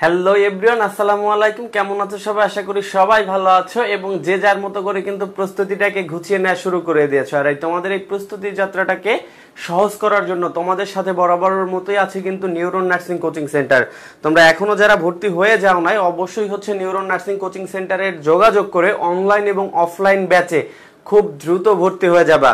Hello everyone, আসসালামু আলাইকুম। কেমন আছো সবাই? আশা করি সবাই ভালো আছো এবং যে যার মতো করে কিন্তু প্রস্তুতিটাকে গুছিয়ে নেওয়া শুরু করে দিয়েছো। আর এই তোমাদের এই প্রস্তুতি যাত্রাটাকে সহজ করার জন্য তোমাদের সাথে বরাবরের মতোই আছে কিন্তু নিউরন নার্সিং কোচিং সেন্টার। তোমরা এখনো যারা ভর্তি হয়ে যাও নাই, অবশ্যই হচ্ছে নিউরন নার্সিং কোচিং সেন্টারের যোগাযোগ করে অনলাইন এবং অফলাইন ব্যাচে খুব দ্রুত ভর্তি হয়ে যাবা।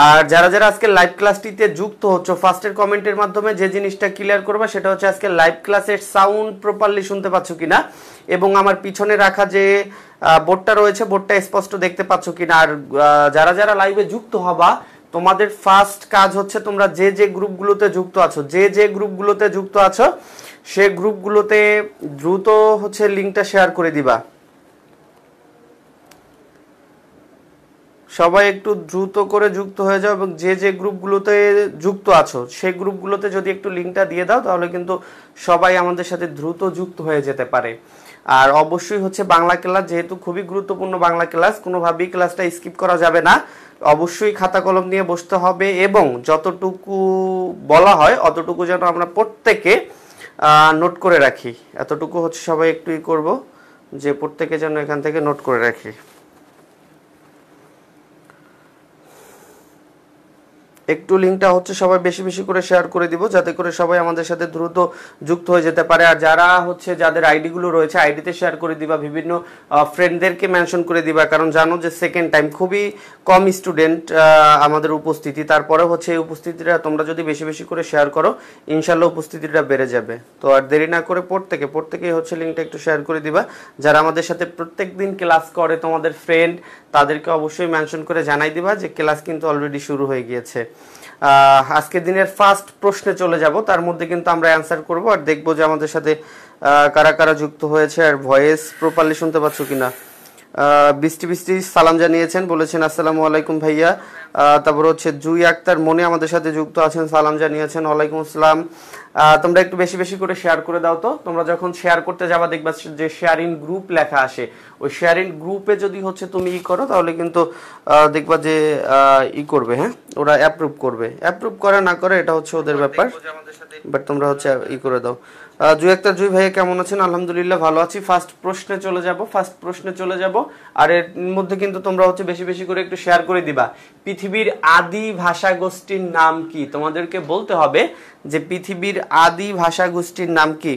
আর যারা যারা আজকে লাইভ ক্লাসটিতে যুক্ত হচ্ছে, ফার্স্টের কমেন্টের মাধ্যমে যে জিনিসটা ক্লিয়ার করবা সেটা হচ্ছে আজকে লাইভ ক্লাসের সাউন্ড প্রপারলি শুনতে পাচ্ছ কিনা এবং আমার পিছনে রাখা যে বোর্ডটা রয়েছে বোর্ডটা স্পষ্ট দেখতে পাচ্ছ কিনা। আর যারা যারা লাইভে যুক্ত হবা, তোমাদের ফার্স্ট কাজ হচ্ছে তোমরা যে যে গ্রুপগুলোতে যুক্ত আছো সে গ্রুপগুলোতে দ্রুত হচ্ছে লিঙ্কটা শেয়ার করে দিবা। সবাই একটু দ্রুত করে যুক্ত হয়ে যাও এবং যে যে গ্রুপগুলোতে যুক্ত আছো সেই গ্রুপগুলোতে যদি একটু লিঙ্কটা দিয়ে দাও তাহলে কিন্তু সবাই আমাদের সাথে দ্রুত যুক্ত হয়ে যেতে পারে। আর অবশ্যই হচ্ছে বাংলা ক্লাস, যেহেতু খুবই গুরুত্বপূর্ণ বাংলা ক্লাস, কোনোভাবেই ক্লাসটা স্কিপ করা যাবে না। অবশ্যই খাতা কলম নিয়ে বসতে হবে এবং যতটুকু বলা হয় অতটুকু যেন আমরা প্রত্যেকে নোট করে রাখি। এতটুকু হচ্ছে সবাই একটু করব যে প্রত্যেকে যেন এখান থেকে নোট করে রাখি। একটু লিঙ্কটা হচ্ছে সবাই বেশি বেশি করে শেয়ার করে দিব যাতে করে সবাই আমাদের সাথে দ্রুত যুক্ত হয়ে যেতে পারে। আর যারা হচ্ছে যাদের আইডিগুলো রয়েছে আইডিতে শেয়ার করে দিবা, বিভিন্ন ফ্রেন্ডদেরকে মেনশন করে দিবা, কারণ জানো যে সেকেন্ড টাইম খুবই কম স্টুডেন্ট আমাদের উপস্থিতি। তারপরে হচ্ছে এই উপস্থিতিটা তোমরা যদি বেশি বেশি করে শেয়ার করো ইনশাল্লাহ উপস্থিতিটা বেড়ে যাবে। তো আর দেরি না করে প্রত্যেকেই হচ্ছে লিঙ্কটা একটু শেয়ার করে দিবা। যারা আমাদের সাথে প্রত্যেক দিন ক্লাস করে তোমাদের ফ্রেন্ড, তাদেরকে অবশ্যই মেনশন করে জানাই দিবা যে ক্লাস কিন্তু অলরেডি শুরু হয়ে গিয়েছে। আজকের দিনের ফার্স্ট প্রশ্নে চলে যাব, তার মধ্যে কিন্তু আমরা অ্যান্সার করব আর দেখবো যে আমাদের সাথে কারা কারা যুক্ত হয়েছে আর ভয়েস প্রপারলি শুনতে পাচ্ছ কিনা। বৃষ্টি বৃষ্টি সালাম জানিয়েছেন, বলেছেন আসসালামু আলাইকুম ভাইয়া। তারপর হচ্ছে জুই আক্তার মনে আমাদের সাথে যুক্ত আছেন, সালাম জানিয়েছেন, ওয়ালাইকুম আসসালাম। তোমরা একটু বেশি বেশি করে শেয়ার করে দাও। তো তোমরা যখন শেয়ার করতে যাবা দেখবা যে শেয়ার ইন গ্রুপ লেখা আসে, ওই শেয়ার ইন গ্রুপে যদি হচ্ছে তুমি করো তাহলে কিন্তু দেখবা যে করবে, হ্যাঁ ওরা অ্যাপ্রুভ করবে। অ্যাপ্রুভ করে না করে এটা হচ্ছে ওদের ব্যাপার, বাট তোমরা হচ্ছে করে দাও। জুই আক্তার জুই ভাইয়া কেমন আছেন? আলহামদুলিল্লাহ ভালো আছি। ফার্স্ট প্রশ্নে চলে যাব আর এর মধ্যে কিন্তু তোমরা হচ্ছে বেশি বেশি করে একটু শেয়ার করে দিবা। পৃথিবীর আদি ভাষা গোষ্ঠীর নাম কি? তোমাদেরকে বলতে হবে যে পৃথিবীর আদি ভাষা গোষ্ঠীর নাম কি।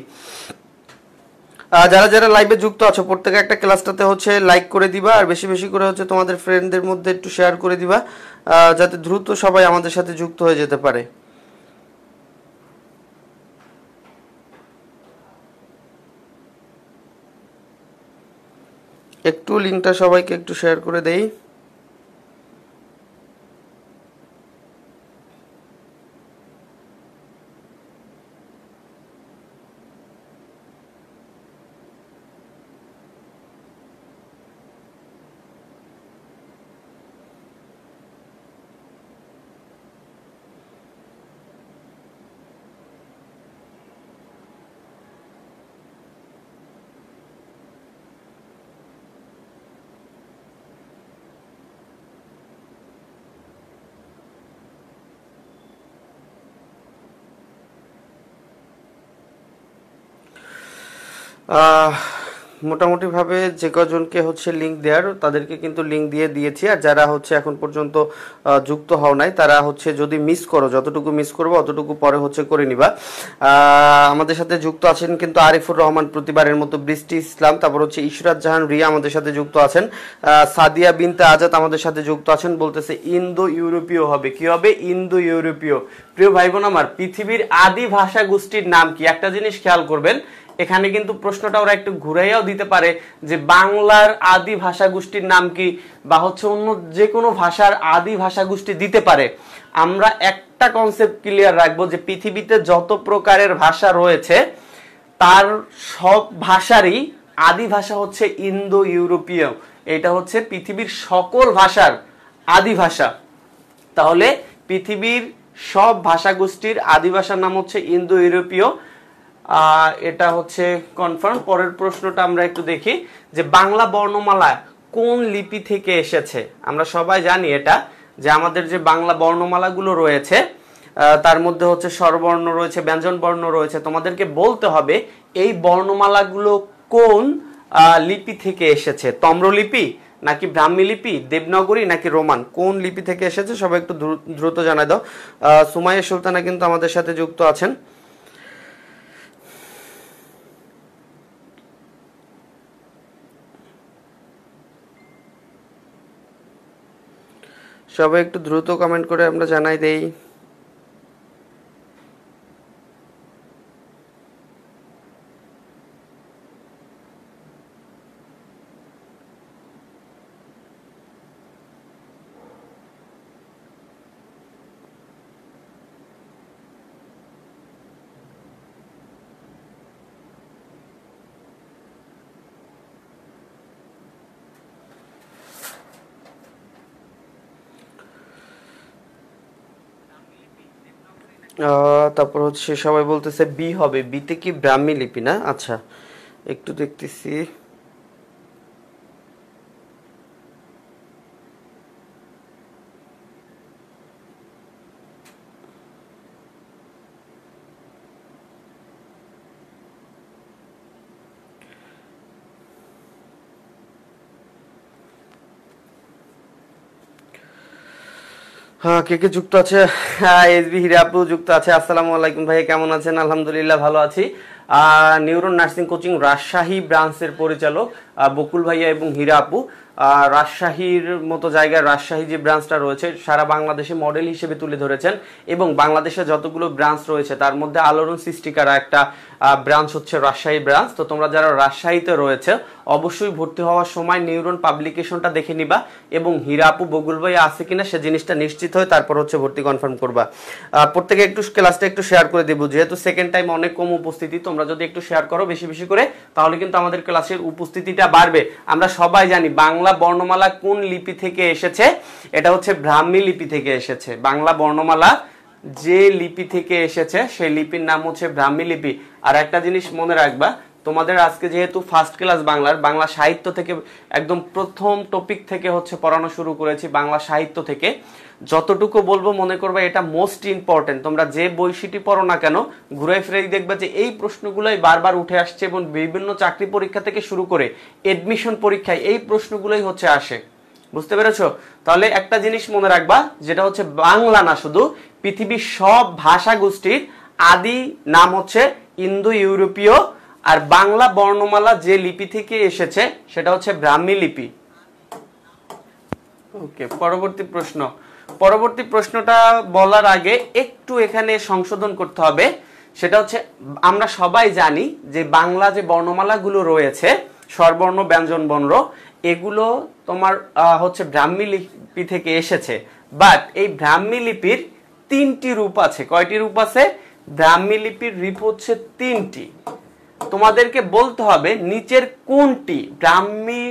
যারা যারা লাইভে যুক্ত আছো প্রত্যেকে একটা ক্লাসটাতে হচ্ছে লাইক করে দিবা আর বেশি বেশি করে হচ্ছে তোমাদের ফ্রেন্ডদের মধ্যে একটু শেয়ার করে দিবা যাতে দ্রুত সবাই আমাদের সাথে যুক্ত হয়ে যেতে পারে। একটু লিঙ্কটা সবাইকে একটু শেয়ার করে দেই। মোটামুটি ভাবে যে কজনকে হচ্ছে লিঙ্ক দেওয়ার তাদেরকে কিন্তু লিঙ্ক দিয়ে দিয়েছি। আর যারা হচ্ছে এখন পর্যন্ত যুক্ত হও নাই তারা হচ্ছে যদি মিস করো, যতটুকু মিস করবো অতটুকু পরে হচ্ছে করে নিবা। আমাদের সাথে যুক্ত আছেন কিন্তু আরিফুর রহমান প্রতিবারের মতো, বৃষ্টি ইসলাম, তারপর হচ্ছে ইশরাত জাহান রিয়া আমাদের সাথে যুক্ত আছেন, সাদিয়া বিনতে আজাদ আমাদের সাথে যুক্ত আছেন, বলতেছে ইন্দো ইউরোপীয় হবে। কি হবে? ইন্দো ইউরোপীয়। প্রিয় ভাই বোন আমার, পৃথিবীর আদি ভাষা গোষ্ঠীর নাম কি? একটা জিনিস খেয়াল করবেন, এখানে কিন্তু প্রশ্নটা ওরা একটু ঘুরাইয়াও দিতে পারে যে বাংলার আদি ভাষা গোষ্ঠীর নাম কি, বা হচ্ছে অন্য যে কোনো ভাষার আদি ভাষা গোষ্ঠী দিতে পারে। আমরা একটা কনসেপ্ট ক্লিয়ার রাখবো যে পৃথিবীতে যত প্রকারের ভাষা রয়েছে তার সব ভাষারই আদি ভাষা হচ্ছে ইন্দো ইউরোপীয়। এটা হচ্ছে পৃথিবীর সকল ভাষার আদি ভাষা। তাহলে পৃথিবীর সব ভাষা গোষ্ঠীর আদি ভাষার নাম হচ্ছে ইন্দো ইউরোপীয়। এটা হচ্ছে কনফার্ম। পরের প্রশ্নটা আমরা একটু দেখি যে বাংলা বর্ণমালা কোন লিপি থেকে এসেছে। আমরা সবাই জানি এটা যে আমাদের যে বাংলা বর্ণমালাগুলো রয়েছে তার মধ্যে হচ্ছে স্বরবর্ণ রয়েছে, ব্যঞ্জন বর্ণ রয়েছে। তোমাদেরকে বলতে হবে এই বর্ণমালাগুলো কোন লিপি থেকে এসেছে? তাম্রলিপি নাকি ব্রাহ্মী লিপি, দেবনাগরী নাকি রোমান? কোন লিপি থেকে এসেছে সবাই একটু দ্রুত জানাই দাও। সুমাইয়া সুলতানা কিন্তু আমাদের সাথে যুক্ত আছেন। সবাই একটু দ্রুত কমেন্ট করে আমরা জানাই দেই। তারপর হচ্ছে সবাই বলতেছে বি হবে, বিতে কি ব্রাহ্মী লিপি না? আচ্ছা একটু দেখতেছি। হ্যাঁ, কে কে যুক্ত আছে? এসবি হিরা আপু যুক্ত আছে। আসসালামু আলাইকুম ভাই, কেমন আছেন? আলহামদুলিল্লাহ ভালো আছি। নিউরন নার্সিং কোচিং রাজশাহী ব্রাঞ্চের পরিচালক বকুল ভাইয়া এবং হীরা আপু। রাজশাহীর মতো জায়গায় রাজশাহী যে ব্রাঞ্চটা রয়েছে সারা বাংলাদেশে মডেল হিসেবে তুলে ধরেছেন, এবং বাংলাদেশে যতগুলো ব্রাঞ্চ রয়েছে তার মধ্যে আলোড়ন সৃষ্টিকারা একটা ব্রাঞ্চ হচ্ছে রাজশাহী ব্রাঞ্চ। তো তোমরা যারা রাজশাহীতে রয়েছে অবশ্যই ভর্তি হওয়ার সময় নিউরন পাবলিকেশনটা দেখে নিবা, এবং হীরা আপু বকুল ভাই আছে কিনা সে জিনিসটা নিশ্চিত হয়ে তারপর হচ্ছে ভর্তি কনফার্ম করবা। প্রত্যেকে একটু ক্লাসটা একটু শেয়ার করে দেবো, যেহেতু সেকেন্ড টাইম অনেক কম উপস্থিতি, তোমরা যদি একটু শেয়ার করো বেশি বেশি করে তাহলে কিন্তু আমাদের ক্লাসের উপস্থিতিটা বাড়বে। আমরা সবাই জানি বাংলা বর্ণমালা কোন লিপি থেকে এসেছে, এটা হচ্ছে ব্রাহ্মী লিপি থেকে এসেছে। বাংলা বর্ণমালা যে লিপি থেকে এসেছে সেই লিপির নাম হচ্ছে ব্রাহ্মী লিপি। আর একটা জিনিস মনে রাখবা, তোমাদের আজকে যেহেতু ফার্স্ট ক্লাস বাংলার, বাংলা সাহিত্য থেকে একদম প্রথম টপিক থেকে হচ্ছে পড়ানো শুরু করেছি, বাংলা সাহিত্য থেকে যতটুকু বলবো মনে করবে এটা মোস্ট ইম্পর্টেন্ট। তোমরা যে বইটি পড়ো না কেন ঘুরে ফিরে দেখবে যে এই প্রশ্নগুলোই বারবার উঠে আসছে, এবং বিভিন্ন চাকরি পরীক্ষা থেকে শুরু করে এডমিশন পরীক্ষায় এই প্রশ্নগুলোই হচ্ছে আসে। বুঝতে পেরেছো? তাহলে একটা জিনিস মনে রাখবা, যেটা হচ্ছে বাংলা না শুধু পৃথিবীর সব ভাষা গোষ্ঠীর আদি নাম হচ্ছে ইন্দো ইউরোপীয়, আর বাংলা বর্ণমালা যে লিপি থেকে এসেছে সেটা হচ্ছে ব্রাহ্মী লিপি। ওকে, পরবর্তী প্রশ্নটা বলার আগে একটু এখানে সংশোধন করতে হবে। সেটা হচ্ছে আমরা সবাই জানি যে বাংলা যে বর্ণমালাগুলো রয়েছে স্বরবর্ণ ব্যঞ্জন বর্ণ, এগুলো তোমার হচ্ছে ব্রাহ্মী লিপি থেকে এসেছে। বাট এই ব্রাহ্মী লিপির তিনটি রূপ আছে। কয়টি রূপ আছে? ব্রাহ্মী লিপির রূপ হচ্ছে তিনটি। তোমাদেরকে বলতে হবে নিচের কোনটি ব্রাহ্মী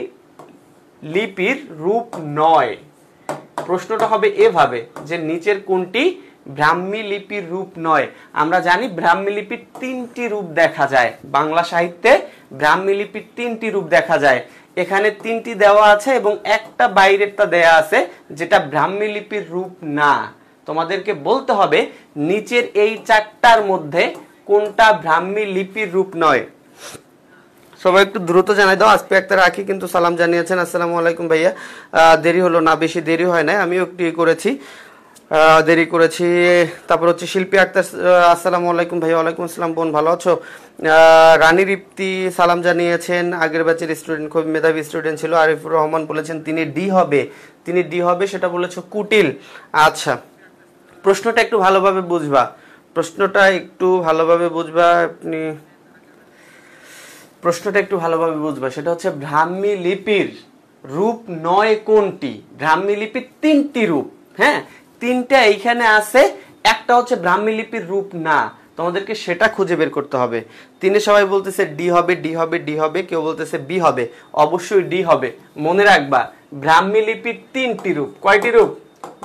লিপির রূপ নয়। প্রশ্নটা হবে এভাবে যে নিচের কোনটি ব্রাহ্মী লিপির রূপ নয়। আমরা জানি ব্রাহ্মী লিপির তিনটি রূপ দেখা যায় বাংলা সাহিত্যে, ব্রাহ্মী লিপির তিনটি রূপ দেখা যায়। এখানে তিনটি দেওয়া আছে এবং একটা বাইরেরটা দেয়া আছে যেটা ব্রাহ্মী লিপির রূপ না। তোমাদেরকে বলতে হবে নিচের এই চারটার মধ্যে কোনটা ব্রাহ্মী লিপির রূপ নয়। সবাই একটু দ্রুত জানাই দাও। আসপি আক্তার রাখি কিন্তু সালাম জানিয়েছেন, আসসালামু আলাইকুম ভাইয়া। দেরি হলো না, বেশি দেরি হয় না, আমিও একটু দেরি করেছি। তারপর হচ্ছে শিল্পী আক্তার, আসসালামু আলাইকুম ভাইয়া। ওয়ালাইকুম আসসালাম বোন, ভালো আছো? রানী রিপ্তি সালাম জানিয়েছেন, আগের ব্যাচের স্টুডেন্ট, খুব মেধাবী স্টুডেন্ট ছিল। আরিফুর রহমান বলেছেন তিনি ডি হবে, সেটা বলেছো কুটিল। আচ্ছা, প্রশ্নটা একটু ভালোভাবে বুঝবা, সেটা হচ্ছে ব্রাহ্মী লিপির রূপ নয় কোনটি? ব্রাহ্মী লিপির তিনটি রূপ, হ্যাঁ তিনটা এইখানে আছে, একটা হচ্ছে ব্রাহ্মী লিপির রূপ না। তোমাদেরকে সেটা খুঁজে বের করতে হবে। তিনি সবাই বলতেছে ডি হবে, কেউ বলতেছে বি হবে। অবশ্যই ডি হবে। মনে রাখবা ব্রাহ্মী লিপির তিনটি রূপ। কয়টি রূপ?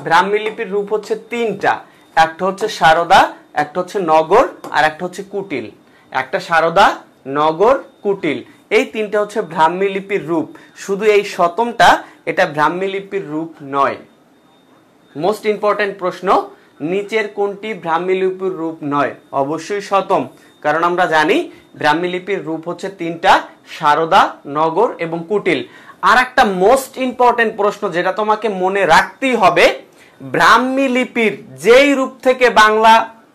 ব্রাহ্মী লিপির রূপ হচ্ছে তিনটা, একটা হচ্ছে সারদা, একটা হচ্ছে নগর, আর একটা হচ্ছে কুটিল। একটা সারদা, নগর, কুটিল, এই তিনটা হচ্ছে ব্রাহ্মী লিপির রূপ। শুধু এই শতমটা এটা ব্রাহ্মী লিপির রূপ নয়। মোস্ট ইম্পর্টেন্ট প্রশ্ন, নিচের কোনটি ব্রাহ্মী লিপির রূপ নয়? অবশ্যই শতম, কারণ আমরা জানি ব্রাহ্মী লিপির রূপ হচ্ছে তিনটা, সারদা, নগর এবং কুটিল। আর একটা মোস্ট ইম্পর্টেন্ট প্রশ্ন যেটা তোমাকে মনে রাখতেই হবে, ব্রাহ্মী লিপির যেই রূপ থেকে বাংলা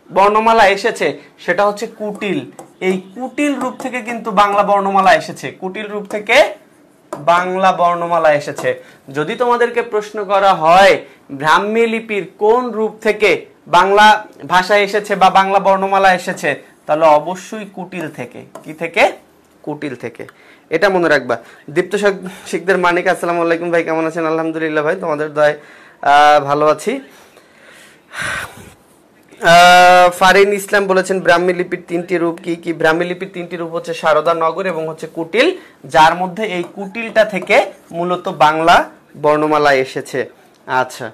বর্ণমালা এসেছে সেটা হচ্ছে কুটিল। এই কুটিল রূপ থেকে কিন্তু বাংলা বর্ণমালা এসেছে, কুটিল রূপ থেকে বাংলা বর্ণমালা এসেছে। যদি তোমাদেরকে প্রশ্ন করা হয় ব্রাহ্মী লিপির কোন রূপ থেকে বাংলা ভাষা এসেছে বা বাংলা বর্ণমালা এসেছে, তাহলে অবশ্যই কুটিল থেকে। কি থেকে? কুটিল থেকে, এটা মনে রাখবা। দীপ্ত শিকদার মানিক, আসসালামু আলাইকুম ভাই, কেমন আছেন? আলহামদুলিল্লাহ ভাই, তোমাদের দয়ায় ভালো আছি। ফারিন ইসলাম বলেছেন ব্রাহ্মী লিপির তিনটি রূপ কি কি? ব্রাহ্মী লিপির তিনটি রূপ হচ্ছে সারদা, নগর এবং হচ্ছে কুটিল, যার মধ্যে এই কুটিলটা থেকে মূলত বাংলা বর্ণমালা এসেছে। আচ্ছা,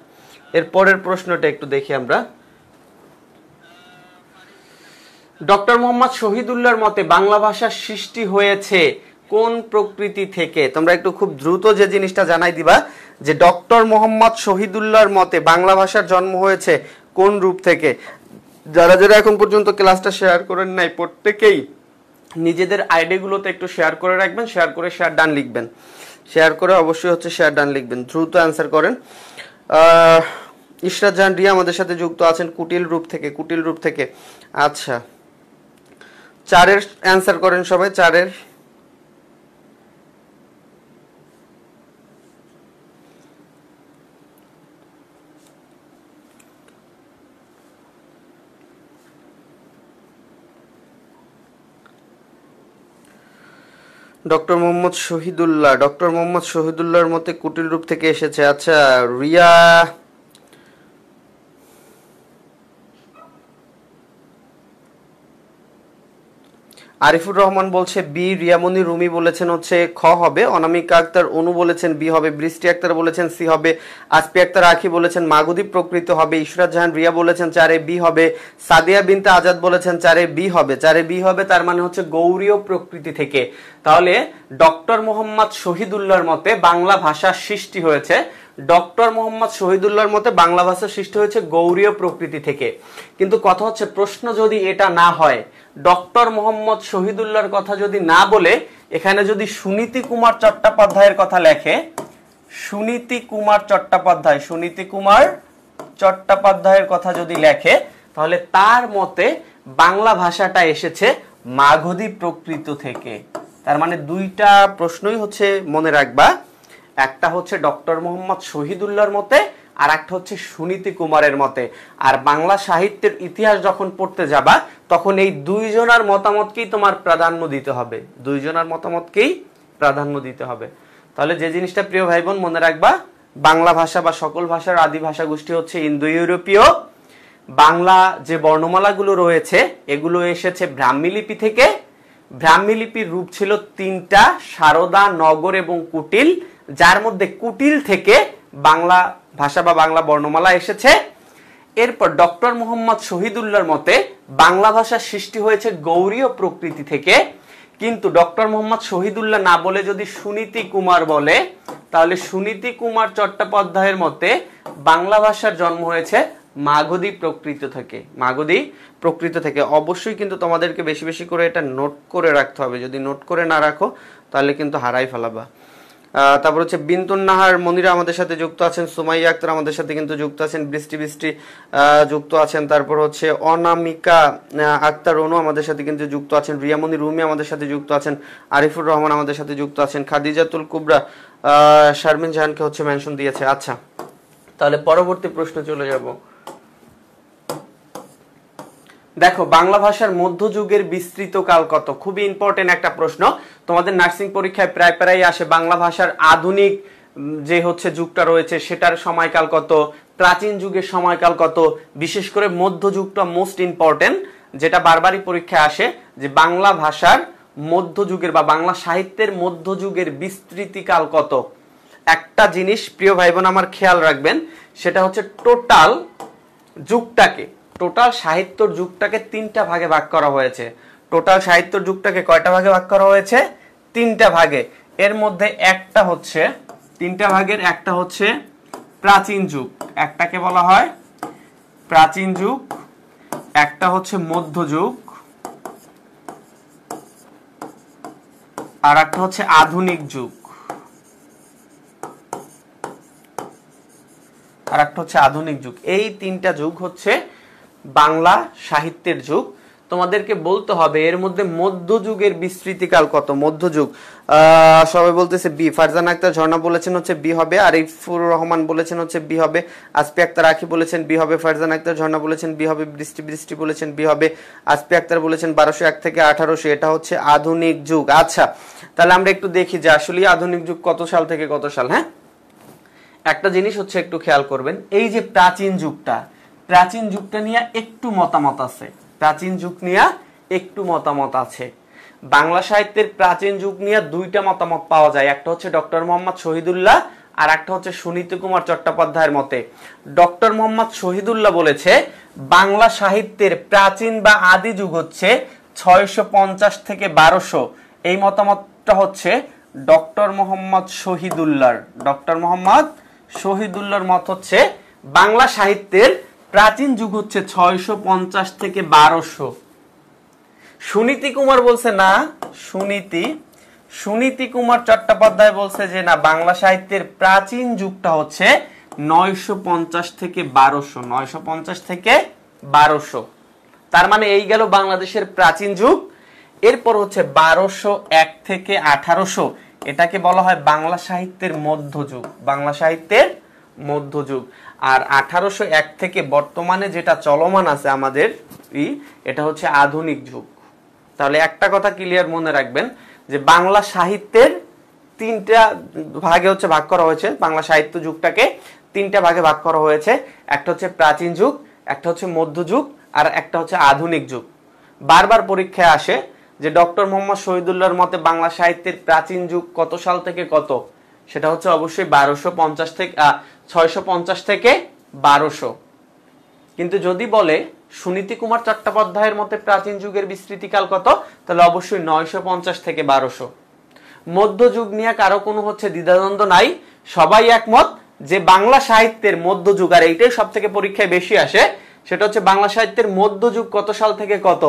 এর পরের প্রশ্নটা একটু দেখি আমরা। ডক্টর মোহাম্মদ শহীদুল্লাহর মতে বাংলা ভাষার সৃষ্টি হয়েছে কোন প্রকৃতি থেকে? তোমরা একটু খুব দ্রুত যে জিনিসটা জানাই দিবা যে ডক্টর মোহাম্মদ শহীদুল্লাহর মতে বাংলা ভাষার জন্ম হয়েছে কোন রূপ থেকে। যারা যারা এখন পর্যন্ত ক্লাসটা শেয়ার করেন নাই প্রত্যেকেই নিজেদের আইডিগুলোতে একটু শেয়ার করে রাখবেন, শেয়ার করে শেয়ার ডান লিখবেন, শেয়ার করে অবশ্যই হচ্ছে শেয়ার ডান লিখবেন, দ্রুত অ্যান্সার করেন। ইশরাত জাহান রিয়া আমাদের সাথে যুক্ত আছেন কুটিল রূপ থেকে, কুটিল রূপ থেকে। আচ্ছা, চারের অ্যান্সার করেন সবাই, চারের। ডক্টর মোহাম্মদ শহীদুল্লাহ, ডক্টর মোহাম্মদ শহীদুল্লাহর মতে কুটিল রূপ থেকে এসেছে। আচ্ছা রিয়া, আরিফুর রহমান বলছে বি, রিয়ামণি রুমি বলেছেন হচ্ছে খ হবে, অনামিকা আক্তার অনু বলেছেন বি হবে, বৃষ্টি আক্তার বলেছেন সি হবে, আসপি আক্তার আখি বলেছেন মাগধী প্রকৃত হবে, ইশরাত জাহান রিয়া বলেছেন চারে বি হবে, সাদিয়া বিনতে আজাদ বলেছেন চারে বি হবে, চারে বি হবে, তার মানে হচ্ছে গৌড়ীয় প্রকৃতি থেকে। তাহলে ডক্টর মোহাম্মদ শহীদুল্লাহর মতে বাংলা ভাষার সৃষ্টি হয়েছে, ডক্টর মোহাম্মদ শহীদুল্লাহর মতে বাংলা ভাষার সৃষ্টি হয়েছে গৌড়ীয় প্রকৃতি থেকে। কিন্তু কথা হচ্ছে প্রশ্ন যদি এটা না হয়, ডক্টর মোহাম্মদ শহীদুল্লাহর কথা যদি না বলে এখানে যদি সুনীতি কুমার চট্টোপাধ্যায়ের কথা লেখে, সুনীতি কুমার চট্টোপাধ্যায়, সুনীতি কুমার চট্টোপাধ্যায়ের কথা যদি লেখে, তাহলে তার মতে বাংলা ভাষাটা এসেছে মাগধী প্রকৃত থেকে। তার মানে দুইটা প্রশ্নই হচ্ছে মনে রাখবা, একটা হচ্ছে ডক্টর মোহাম্মদ শহীদুল্লাহর মতে আর একটা হচ্ছে সুনীতি কুমারের মতে। আর বাংলা সাহিত্যের ইতিহাস যখন পড়তে যাবা তখন এই দুইজনার মতামতকেই তোমার প্রাধান্য দিতে হবে, দুইজনার মতামতকেই প্রাধান্য দিতে হবে। তাহলে যে জিনিসটা প্রিয় ভাই বোন মনে রাখবা, বাংলা ভাষা বা সকল ভাষার আদি ভাষা গোষ্ঠী হচ্ছে ইন্দো ইউরোপীয়। বাংলা যে বর্ণমালাগুলো রয়েছে এগুলো এসেছে ব্রাহ্মী লিপি থেকে। ব্রাহ্মী লিপির রূপ ছিল তিনটা, সারদা, নগর এবং কুটিল, যার মধ্যে কুটিল থেকে বাংলা ভাষা বা বাংলা বর্ণমালা এসেছে। এরপর ডক্টর মোহাম্মদ শহীদুল্লাহর মতে বাংলা ভাষার সৃষ্টি হয়েছে গৌড়ীয় প্রকৃতি থেকে। কিন্তু ডক্টর মোহাম্মদ শহীদুল্লাহ না বলে যদি সুনীতি কুমার বলে, তাহলে সুনীতি কুমার চট্টোপাধ্যায়ের মতে বাংলা ভাষার জন্ম হয়েছে মাগধী প্রকৃত থেকে, মাগধী প্রকৃত থেকে। অবশ্যই কিন্তু তোমাদেরকে বেশি বেশি করে এটা নোট করে রাখতে হবে, যদি নোট করে না রাখো তাহলে কিন্তু হারাই ফেলাবা। তারপর হচ্ছে বিন্তুন নাহার মনিরা আমাদের সাথে যুক্ত আছেন, সুমাইয়া আক্তার আমাদের সাথে কিন্তু যুক্ত আছেন, বৃষ্টি যুক্ত আছেন, তারপর হচ্ছে অনামিকা আক্তার অনু আমাদের সাথে কিন্তু যুক্ত আছেন, রিয়ামণি রুমি আমাদের সাথে যুক্ত আছেন, আরিফুর রহমান আমাদের সাথে যুক্ত আছেন, খাদিজাতুল কুবরা শারমিন জাহানকে হচ্ছে মেনশন দিয়েছে। আচ্ছা, তাহলে পরবর্তী প্রশ্ন চলে যাব। দেখো বাংলা ভাষার মধ্যযুগের বিস্তৃত কাল কত? খুবই ইম্পর্টেন্ট একটা প্রশ্ন, তোমাদের নার্সিং পরীক্ষায় প্রায় প্রায় আসে। বাংলা ভাষার আধুনিক যে হচ্ছে যুগটা রয়েছে সেটার সময়কাল কত, প্রাচীন যুগের সময়কাল কত, বিশেষ করে মধ্যযুগটা মোস্ট ইম্পর্টেন্ট, যেটা বারবারই পরীক্ষায় আসে যে বাংলা ভাষার মধ্যযুগের বা বাংলা সাহিত্যের মধ্যযুগের বিস্তৃতিকাল কত। একটা জিনিস প্রিয় ভাই বোন আমার খেয়াল রাখবেন, সেটা হচ্ছে টোটাল যুগটাকে, টোটাল সাহিত্যর যুগটাকে তিনটা ভাগে ভাগ করা হয়েছে। টোটাল সাহিত্যর যুগটাকে কয়টা ভাগে ভাগ করা হয়েছে? তিনটা ভাগে। এর মধ্যে একটা হচ্ছে, তিনটা ভাগের একটা হচ্ছে প্রাচীন যুগ, একটাকে বলা হয় প্রাচীন যুগ, একটা হচ্ছে মধ্যযুগ, আর একটা হচ্ছে আধুনিক যুগ, আর একটা হচ্ছে আধুনিক যুগ। এই তিনটা যুগ হচ্ছে বাংলা সাহিত্যের যুগ। তোমাদেরকে বলতে হবে এর মধ্যে মধ্যযুগের বিস্তৃতিকাল কত। মধ্যযুগ সবাই বলতেছে বি। ফারজানা আক্তার ঝর্ণা বলেছেন হচ্ছে বি হবে, আরিফুর রহমান বলেছেন হচ্ছে বি হবে, আসপি আক্তার আখি বলেছেন বি হবে, ফারজানা আক্তার ঝর্ণা বলেছেন বি হবে, বৃষ্টি বৃষ্টি বলেছেন বি হবে, আসপি আক্তার বলেছেন 1201 থেকে 1800, এটা হচ্ছে আধুনিক যুগ। আচ্ছা, তাহলে আমরা একটু দেখি যে আসলে আধুনিক যুগ কত সাল থেকে কত সাল। হ্যাঁ, একটা জিনিস হচ্ছে একটু খেয়াল করবেন, এই যে প্রাচীন যুগটা নিয়ে একটু মতামত আছে। প্রাচীন যুগ নিয়ে একটু মতামত আছে। বাংলা সাহিত্যের প্রাচীন যুগ নিয়ে দুইটা মতামত পাওয়া যায়, একটা হচ্ছে ডক্টর মোহাম্মদ শহীদুল্লাহ আর একটা হচ্ছে সুনীতি কুমার চট্টোপাধ্যায়ের মতে। ডক্টর মোহাম্মদ শহীদুল্লাহ বলেছে বাংলা সাহিত্যের প্রাচীন বা আদি যুগ হচ্ছে 650 থেকে 1200। এই মতামতটা হচ্ছে ডক্টর মোহাম্মদ শহীদুল্লাহর মত হচ্ছে বাংলা সাহিত্যের প্রাচীন যুগ হচ্ছে 650 থেকে 1200। সুনীতি কুমার বলছে না, সুনীতি কুমার চট্টোপাধ্যায় বলছে যে না, বাংলা সাহিত্যের প্রাচীন যুগটা হচ্ছে 950 থেকে 1200, 950 থেকে 1200। তার মানে এই গেল বাংলাদেশের প্রাচীন যুগ। এরপর হচ্ছে 1201 থেকে 1800, এটাকে বলা হয় বাংলা সাহিত্যের মধ্যযুগ, বাংলা সাহিত্যের মধ্যযুগ। আর 1801 থেকে বর্তমানে যেটা চলমান আছে আমাদের এটা হচ্ছে আধুনিক যুগ। তাহলে একটা কথা ক্লিয়ার মনে রাখবেন যে বাংলা সাহিত্যের তিনটা ভাগে হচ্ছে ভাগ করা হয়েছে। বাংলা সাহিত্য যুগটাকে তিনটা ভাগে ভাগ করা হয়েছে, একটা হচ্ছে প্রাচীন যুগ, একটা হচ্ছে মধ্যযুগ, আর একটা হচ্ছে আধুনিক যুগ। বারবার পরীক্ষায় আসে যে ডক্টর মোহাম্মদ শহীদুল্লাহর মতে বাংলা সাহিত্যের প্রাচীন যুগ কত সাল থেকে কত, সেটা হচ্ছে অবশ্যই 1250 থেকে 650 থেকে 1200। কিন্তু যদি বলে সুনীতি কুমার চট্টোপাধ্যায়ের মতে প্রাচীন যুগের বিস্তৃতিকাল কত, তাহলে অবশ্যই 950 থেকে 1200। মধ্যযুগ নিয়ে কারো কোনো হচ্ছে দ্বিধাদ্বন্দ্ব নাই, সবাই একমত যে বাংলা সাহিত্যের মধ্যযুগ, আর এইটাই সব থেকে পরীক্ষায় বেশি আসে, সেটা হচ্ছে বাংলা সাহিত্যের মধ্যযুগ কত সাল থেকে কত,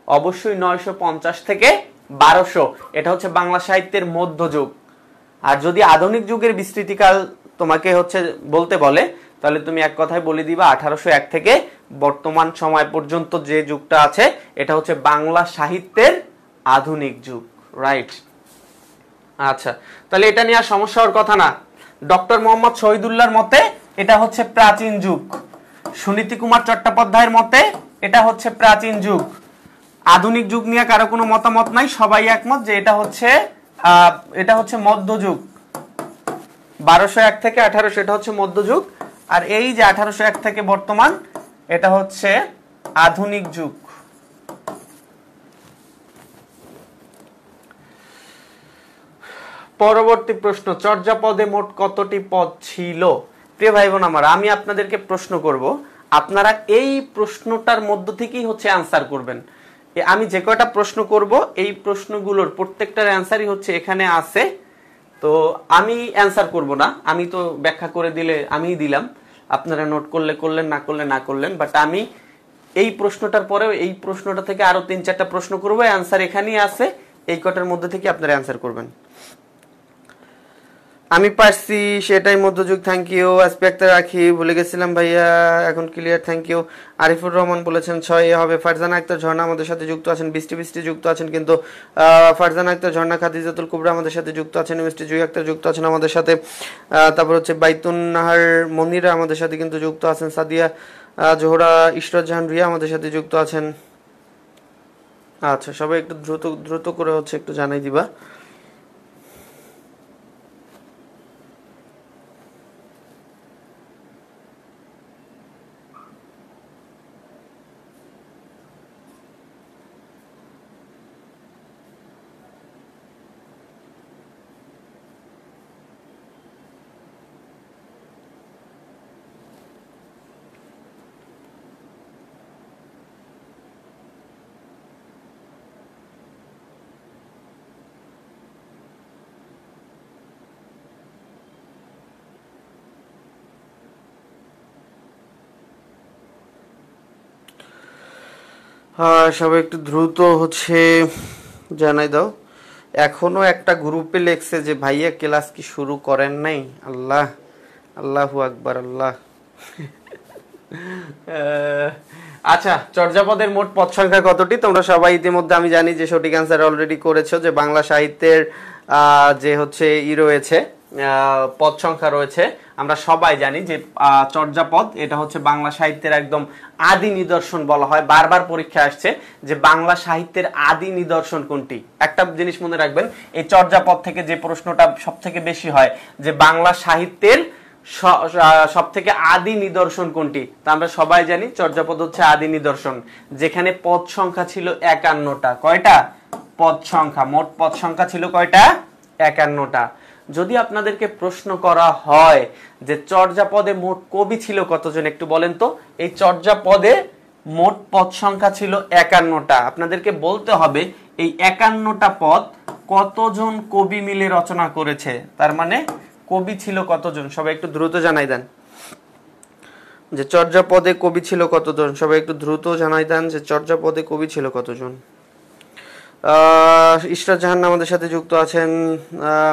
অবশ্যই 950 থেকে 1200। এটা হচ্ছে বাংলা সাহিত্যের মধ্যযুগ। আর যদি আধুনিক যুগের বিস্তৃতিকাল তোমাকে হচ্ছে বলতে বলে, তাহলে তুমি এক কথায় বলে দিবা 1801 থেকে বর্তমান সময় পর্যন্ত যে যুগটা আছে এটা হচ্ছে বাংলা সাহিত্যের আধুনিক যুগ। রাইট। আচ্ছা, তাহলে এটা নিয়ে সমস্যা হওয়ার কথা না। ডক্টর মোহাম্মদ শহীদুল্লাহর মতে এটা হচ্ছে প্রাচীন যুগ, সুনীতি কুমার চট্টোপাধ্যায়ের মতে এটা হচ্ছে প্রাচীন যুগ। আধুনিক যুগ নিয়ে কারো কোনো মতামত নাই, সবাই একমত যে এটা হচ্ছে মধ্যযুগ। 1201 থেকে 1800 এটা হচ্ছে মধ্যযুগ, আর এই যে 1801 থেকে বর্তমান এটা হচ্ছে আধুনিক যুগ। পরবর্তী প্রশ্ন, চর্যাপদে মোট কতটি পদ ছিল? প্রিয় ভাই বোন আমার, আমি আপনাদেরকে প্রশ্ন করব, আপনারা এই প্রশ্নটার মধ্য থেকেই হচ্ছে অ্যান্সার করবেন। আমি যে কয়টা প্রশ্ন করব এই প্রশ্নগুলোর প্রত্যেকটার অ্যান্সারই হচ্ছে এখানে আছে। তো আমি অ্যান্সার করব না, আমি তো ব্যাখ্যা করে দিলে আমিই দিলাম, আপনারা নোট করলে করলেন, না করলে না করলেন, বাট আমি এই প্রশ্নটার পরেও এই প্রশ্নটা থেকে আরো 3-4টা প্রশ্ন করব, অ্যান্সার এখানেই আছে, এই কটার মধ্যে থেকে আপনারা অ্যান্সার করবেন। আমি পারছি, সেটাই মধ্যযুগ। Thank you. আসপি আক্তার রাখি ভুলে গেছিলাম ভাইয়া, এখন clear, thank you. Arifur Rahman বলেছেন 6 হবে। ফারজানা আক্তার ঝর্ণা আমাদের সাথে যুক্ত আছেন, বৃষ্টি যুক্ত আছেন, কিন্তু ফারজানা আক্তার ঝর্ণা, খাদিজাতুল কুবরা আমাদের সাথে যুক্ত আছেন, মিষ্টি জুই আক্তার যুক্ত আছেন আমাদের সাথে, তারপর হচ্ছে বাইতুন নাহার মনিরা আমাদের সাথে কিন্তু যুক্ত আছেন, সাদিয়া জোহরা ইশরাত জাহান রিয়া আমাদের সাথে যুক্ত আছেন। আচ্ছা, সবাই একটু দ্রুত করে হচ্ছে একটু জানাই দিবা। সবাই একটু দ্রুত হচ্ছে জানাই দাও। এখনো একটা গ্রুপে লেখছে যে ভাইয়া ক্লাস কি শুরু করেন নাই। আল্লাহ, আল্লাহু আকবার, আল্লাহ। আচ্ছা, চর্যাপদের মোট পদ সংখ্যা কতটি? তোমরা সবাই ইতিমধ্যে আমি জানি যে সঠিক অ্যান্সার অলরেডি করেছো, যে বাংলা সাহিত্যের যে হচ্ছে রয়েছে পদ সংখ্যা রয়েছে, আমরা সবাই জানি যে চর্যাপদ এটা হচ্ছে বাংলা সাহিত্যের একদম আদি নিদর্শন বলা হয়। বারবার পরীক্ষা আসছে যে বাংলা সাহিত্যের আদি নিদর্শন কোনটি। একটা জিনিস মনে রাখবেন, এই চর্যাপদ থেকে যে প্রশ্নটা সব থেকে বেশি হয় যে বাংলা সাহিত্যের সব থেকে আদি নিদর্শন কোনটি, তা আমরা সবাই জানি চর্যাপদ হচ্ছে আদি নিদর্শন, যেখানে পদ সংখ্যা ছিল 51টা। কয়টা পদ সংখ্যা? মোট পদ সংখ্যা ছিল কয়টা? 51টা। যদি আপনাদেরকে প্রশ্ন করা হয় যে চর্যাপদে মোট কবি ছিল কতজন, একটু বলেন তো। এই চর্যাপদে মোট পদ সংখ্যা ছিল 51টা। আপনাদেরকে বলতে হবে এই 51টা পদ কতজন কবি মিলে রচনা করেছে, তার মানে কবি ছিল কতজন। সবাই একটু দ্রুত জানাই দেন যে চর্যাপদে কবি ছিল কতজন। সবাই একটু দ্রুত জানাই দেন যে চর্যাপদে কবি ছিল কতজন। ইশরাত জাহান আমাদের সাথে যুক্ত আছেন।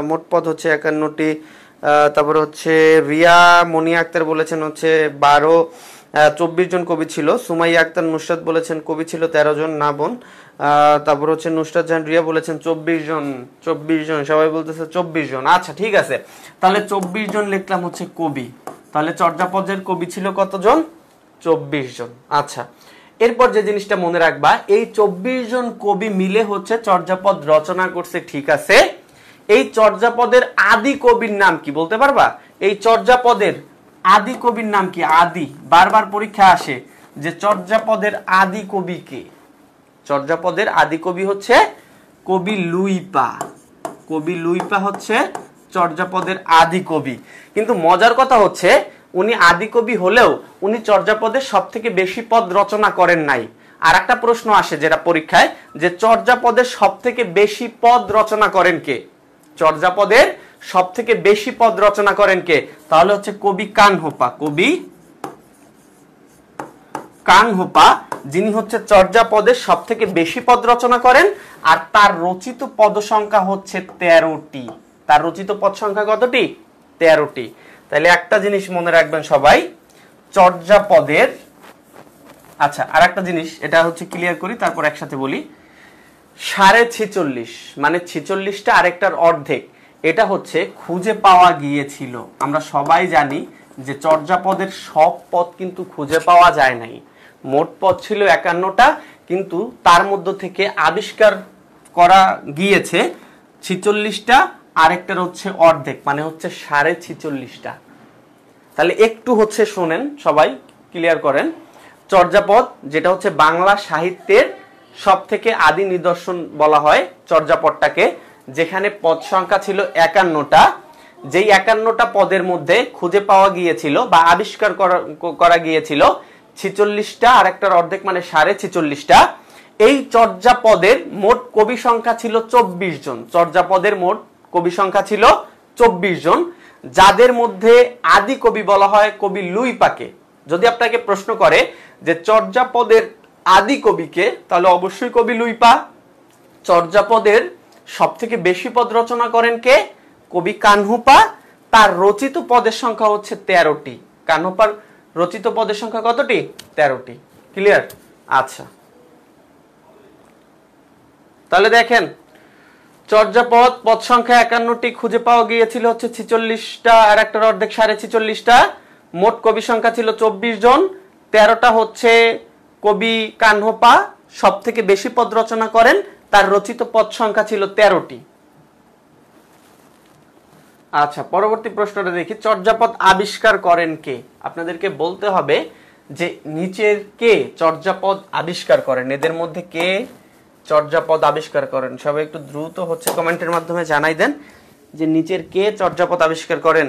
মোট পদ হচ্ছে 51টি। তারপরে হচ্ছে রিয়া মনি আক্তার বলেছেন হচ্ছে 24 জন কবি ছিল। সুমাইয়া আক্তার নুসরাত বলেছেন কবি ছিল 13 জন, না বোন। তারপর হচ্ছে নুসরাত জাহান রিয়া বলেছেন 24 জন। 24 জন, সবাই বলতেছে 24 জন। আচ্ছা ঠিক আছে, তাহলে 24 জন লিখলাম হচ্ছে কবি। তাহলে চর্যাপদের কবি ছিল কতজন? 24 জন। আচ্ছা, এরপর যে জিনিসটা মনে রাখবা, এই 24 জন কবি মিলে হচ্ছে চর্যাপদ রচনা করছে, ঠিক আছে। এই চর্যাপদের আদি কবির নাম কি বলতে পারবা? এই চর্যাপদের আদি কবির নাম কি? আদি, বারবার পরীক্ষা আসে যে চর্যাপদের আদি কবি কে। চর্যাপদের আদি কবি হচ্ছে কবি লুইপা। কবি লুইপা হচ্ছে চর্যাপদের আদি কবি। কিন্তু মজার কথা হচ্ছে উনি আদি কবি হলেও উনি চর্যাপদের সব থেকে বেশি পদ রচনা করেন নাই। আর একটা প্রশ্ন আসে যেটা পরীক্ষায়, যে চর্যাপদের সব থেকে বেশি পদ রচনা করেন কে? চর্যাপদের সব থেকে বেশি পদ রচনা করেন কে? তাহলে হচ্ছে কবি কানহোপা। কবি কানহোপা, যিনি হচ্ছে চর্যাপদের সব থেকে বেশি পদ রচনা করেন, আর তার রচিত পদ সংখ্যা হচ্ছে 13টি। তার রচিত পদ সংখ্যা কতটি? 13টি। তাহলে একটা জিনিস মনে রাখবেন সবাই, চর্যাপদের, আচ্ছা আর একটা জিনিস এটা হচ্ছে ক্লিয়ার করি, তারপর একসাথে বলি। 46.5 মানে 46টা আরেকটার অর্ধেক, এটা হচ্ছে খুঁজে পাওয়া গিয়েছিল। আমরা সবাই জানি যে চর্যাপদের সব পদ কিন্তু খুঁজে পাওয়া যায় নাই। মোট পদ ছিল 51টা, কিন্তু তার মধ্য থেকে আবিষ্কার করা গিয়েছে 46টা, আরেকটার হচ্ছে অর্ধেক, মানে হচ্ছে 46.5টা। তাহলে একটু হচ্ছে শোনেন সবাই, ক্লিয়ার করেন। চর্যাপদ যেটা হচ্ছে বাংলা সাহিত্যের সব থেকে আদি নিদর্শন বলা হয় চর্যাপদটাকে, যেখানে পদ সংখ্যা ছিল 51টা। যেই 51টা পদের মধ্যে খুঁজে পাওয়া গিয়েছিল বা আবিষ্কার করা গিয়েছিল 46টা, আরেকটার অর্ধেক মানে 46.5টা। এই চর্যাপদের মোট কবি সংখ্যা ছিল 24 জন। চর্যাপদের মোট কবি সংখ্যা ছিল 24 জন, যাদের মধ্যে আদি কবি বলা হয় কবি লুইপাকে। যদি আপনাকে প্রশ্ন করে যে চর্যাপদের আদি কবিকে, তাহলে অবশ্যই কবি লুইপা। চর্যাপদের সব থেকে বেশি পদ রচনা করেন কে? কবি কানহোপা। তার রচিত পদের সংখ্যা হচ্ছে 13টি। কানহোপার রচিত পদের সংখ্যা কতটি? 13টি। ক্লিয়ার? আচ্ছা, তাহলে দেখেন চর্যাপদ পদ সংখ্যা 51টি, খুঁজে পাওয়া গিয়েছিল হচ্ছে 46টা, আর একটার অর্ধেক 46.5টা। মোট কবি সংখ্যা ছিল 24 জন, 13টা হচ্ছে কবি কানহোপা সব থেকে বেশি পদ রচনা করেন, তার রচিত পদ সংখ্যা ছিল 13টি। আচ্ছা, পরবর্তী প্রশ্নটা দেখি, চর্যাপদ আবিষ্কার করেন কে? আপনাদেরকে বলতে হবে যে নিচের কে চর্যাপদ আবিষ্কার করেন, এদের মধ্যে কে চর্যাপদ আবিষ্কার করেন। সবাই একটু দ্রুত হচ্ছে কমেন্টের মাধ্যমে জানাই দেন যে নিচের কে চর্যাপদ আবিষ্কার করেন।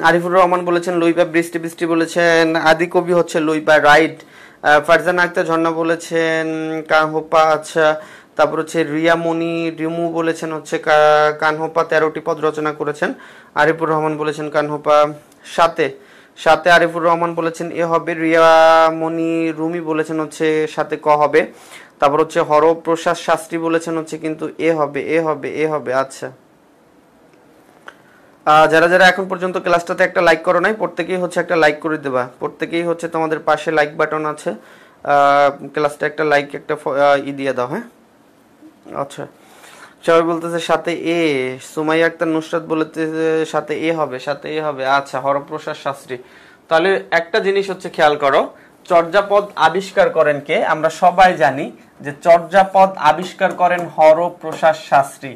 আরিফুর রহমান বলেছেন লুইপা। বৃষ্টি বৃষ্টি বলেছেন আদি কবি হচ্ছে লুইপা, রাইট। ফারজানা আক্তার ঝর্ণা বলেছেন কানহোপা। আচ্ছা, তারপর হচ্ছে রিয়ামণি রিমু বলেছেন হচ্ছে কানহোপা 13টি পদ রচনা করেছেন। আরিফুর রহমান বলেছেন কানহোপা। সাথে আরিফুর রহমান বলেছেন এ হবে, রিয়ামণি রুমি বলেছেন হচ্ছে সাথে ক হবে, তারপর হচ্ছে হরপ্রসাদ শাস্ত্রী বলেছেন হচ্ছে কিন্তু এ হবে, এ হবে, এ হবে। আচ্ছা, যারা যারা এখন পর্যন্ত ক্লাসটাতে একটা লাইক করো নাই, প্রত্যেকেই হচ্ছে একটা লাইক করে দেবা, প্রত্যেকেই হচ্ছে তোমাদের পাশে লাইক বাটন আছে, ক্লাসটা একটা লাইক একটা দিয়ে দাও। হ্যাঁ, আচ্ছা, সবাই বলতেছে সাথে এ, সুমাইয়া আক্তার নুসরাত বলতেছে সাথে এ হবে, সাথে এ হবে। আচ্ছা, হরপ্রসাদ শাস্ত্রী। তাহলে একটা জিনিস হচ্ছে খেয়াল করো, চর্যাপদ আবিষ্কার করেন কে? আমরা সবাই জানি যে চর্যাপদ আবিষ্কার করেন হরপ্রসাদ শাস্ত্রী।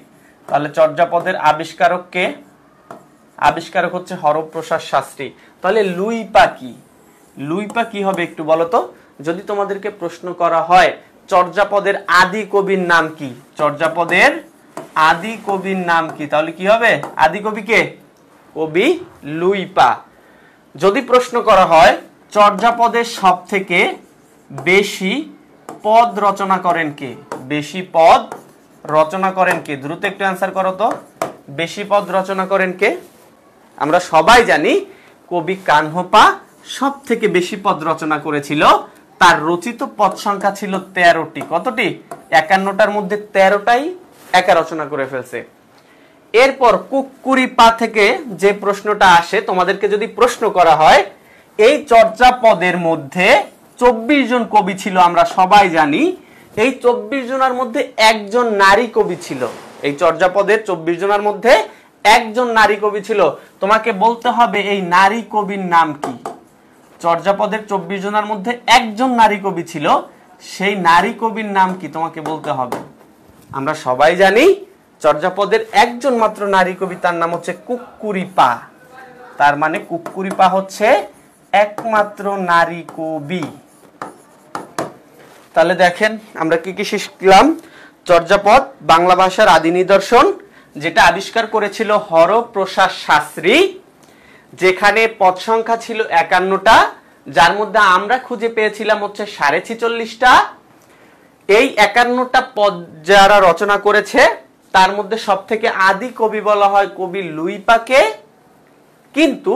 তাহলে চর্যাপদের আবিষ্কারক কে? আবিষ্কারক হচ্ছে হরপ্রসাদ শাস্ত্রী। তাহলে লুইপা কি? লুইপা কি হবে একটু বলো তো? যদি তোমাদেরকে প্রশ্ন করা হয় চর্যাপদের আদি কবির নাম কি, চর্যাপদের আদি কবির নাম কি, তাহলে কি হবে? আদি কবি কে? কবি লুইপা। যদি প্রশ্ন করা হয় চর্যাপদের সব থেকে বেশি পদ রচনা করেন কে, বেশি পদ রচনা করেন কে? দ্রুত একটু অ্যান্সার করো তো, বেশি পদ রচনা করেন কে? আমরা সবাই জানি কবি কানহপা সব থেকে বেশি পদ রচনা করেছিল, তার রচিত পদ সংখ্যা ছিল 13টি। কতটি? 51টার মধ্যে 13টাই একা রচনা করে ফেলছে। এরপর কুক্কুরিপা থেকে যে প্রশ্নটা আসে, তোমাদেরকে যদি প্রশ্ন করা হয় এই চর্যাপদের মধ্যে 24 জন কবি ছিল, আমরা সবাই জানি এই 24 জনের মধ্যে একজন নারী কবি ছিল। এই চর্যাপদের 24 জনের মধ্যে একজন নারী কবি ছিল। তোমাকে বলতে হবে এই নারী কবির নাম কি? চর্যাপদের 24 জনের মধ্যে একজন নারী কবি ছিল, সেই নারী কবির নাম কি তোমাকে বলতে হবে। আমরা সবাই জানি চর্যাপদের একজন মাত্র নারী কবি, তার নাম হচ্ছে কুক্কুরিপা। তার মানে কুক্কুরিপা হচ্ছে একমাত্র নারী কবি। তাহলে দেখেন আমরা কি কি শিখলাম। চর্যাপদ বাংলা ভাষার আদি নিদর্শন, যেটা আবিষ্কার করেছিল হরপ্রসাদ শাস্ত্রী, যেখানে পদ সংখ্যা ছিল 51টা, যার মধ্যে আমরা খুঁজে পেয়েছিলাম হচ্ছে 46.5টা। এই 51টা পদ যারা রচনা করেছে তার মধ্যে সব থেকে আদি কবি বলা হয় কবি লুইপাকে, কিন্তু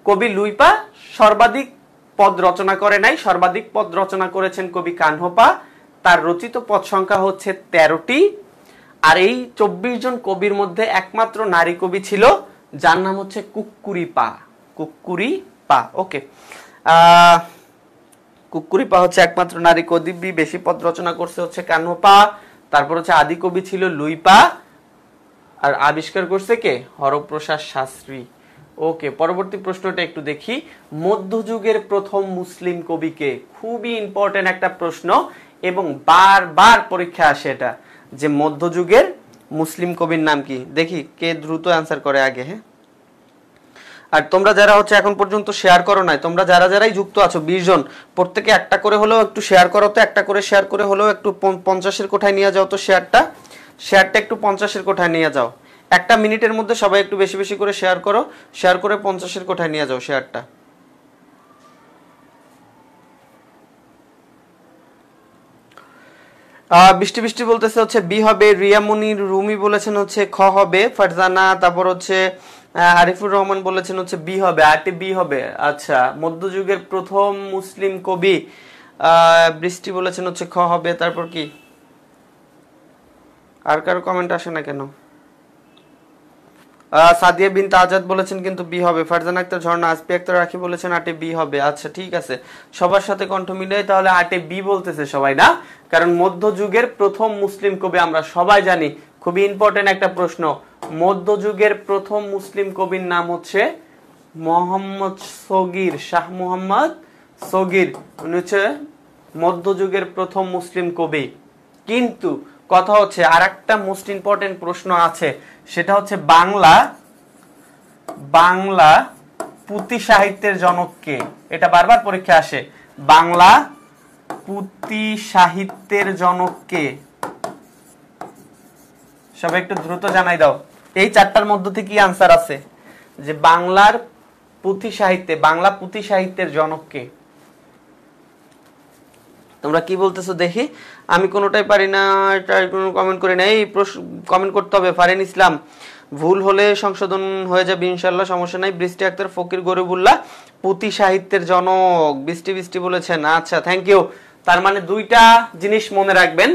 কবি লুইপা সর্বাধিক পদ রচনা করে নাই, সর্বাধিক পদ রচনা করেছেন কবি কানহপা, তার রচিত পদ সংখ্যা হচ্ছে 13টি। আর এই 24 জন কবির মধ্যে একমাত্র নারী কবি ছিল, যার নাম হচ্ছে কুক্কুরিপা। কুক্কুরিপা, ওকে, কুক্কুরিপা হচ্ছে একমাত্র নারী কবি, বেশি পদ রচনা করছে হচ্ছে কানহপা, তারপর হচ্ছে আদি কবি ছিল লুইপা, আর আবিষ্কার করছে কে? হরপ্রসাদ শাস্ত্রী। ওকে, পরবর্তী প্রশ্নটা একটু দেখি। মধ্যযুগের প্রথম মুসলিম কবি কে? খুবই ইম্পর্টেন্ট একটা প্রশ্ন এবং বারবার পরীক্ষা আসে এটা, যে মধ্যযুগের মুসলিম কবির নাম কি? দেখি কে দ্রুত অ্যান্সার করে আগে। হ্যাঁ, আর তোমরা যারা হচ্ছে এখন পর্যন্ত শেয়ার করো নাই, তোমরা যারা যারাই যুক্ত আছো 20 জন, প্রত্যেকে একটা করে হলেও একটু শেয়ার করো তো, একটা করে শেয়ার করে হলেও একটু 50-এর কোঠায় নিয়ে যাও তো, শেয়ারটা একটু 50-এর কোঠায় নিয়ে যাও। একটা মিনিটের মধ্যে সবাই একটু বেশি বেশি করে শেয়ার করো, শেয়ার করে 50-এর কোঠায় নিয়ে যাও শেয়ারটা। বৃষ্টি বৃষ্টি বলতেছে হচ্ছে বি হবে, রিয়ামণি রুমি বলেছেন হচ্ছে খ হবে, ফারজানা, তারপর হচ্ছে আরিফুর রহমান বলেছেন হচ্ছে বি হবে, আরটি বি হবে। আচ্ছা, মধ্যযুগের প্রথম মুসলিম কবি, বৃষ্টি বলেছেন হচ্ছে খ হবে, তারপর কি আর কারো কমেন্ট আসে না কেন? সাদিয়া বিনতে আজাদ বলেছেন কিন্তু বি হবে, ফারজানা আক্তার, ঝর্ণা, আসপি আক্তার, রাখি বলেছেন আটে বি হবে। আচ্ছা ঠিক আছে, সবার সাথে কণ্ঠ মিলাই তাহলে আটে বি বলতেছে সবাই, না? কারণ মধ্যযুগের প্রথম মুসলিম কবি আমরা সবাই জানি, খুবই ইম্পর্টেন্ট একটা প্রশ্ন, মধ্যযুগের প্রথম মুসলিম কবির নাম হচ্ছে মোহাম্মদ সগির, শাহ মোহাম্মদ সগির, উনি হচ্ছে মধ্যযুগের প্রথম মুসলিম কবি। কিন্তু কথা হচ্ছে আর একটা মোস্ট ইম্পর্টেন্ট প্রশ্ন আছে, সেটা হচ্ছে বাংলা পুঁথি সাহিত্যের জনক কে? এটা বারবার পরীক্ষা আসে, বাংলা পুঁথি সাহিত্যের জনক কে? সবাই একটু দ্রুত জানাই দাও, এই চারটার মধ্যে থেকে কি আনসার আছে যে বাংলা পুঁথি সাহিত্যের জনক কে? তোমরা কি বলতেছো দেখি, আমি কোনোটাই পারি না, এটা কোনো কমেন্ট করি না, এই কমেন্ট করতে হবে। ফারিন ইসলাম ভুল হলে সংশোধন হয়ে যাবে ইনশাল্লাহ, সমস্যা নাই। বৃষ্টি আক্তার, ফকির গরিবুল্লাহ পুঁথি সাহিত্যের জনক। বৃষ্টি বৃষ্টি বলেছেন, আচ্ছা থ্যাংক ইউ। তার মানে দুইটা জিনিস মনে রাখবেন,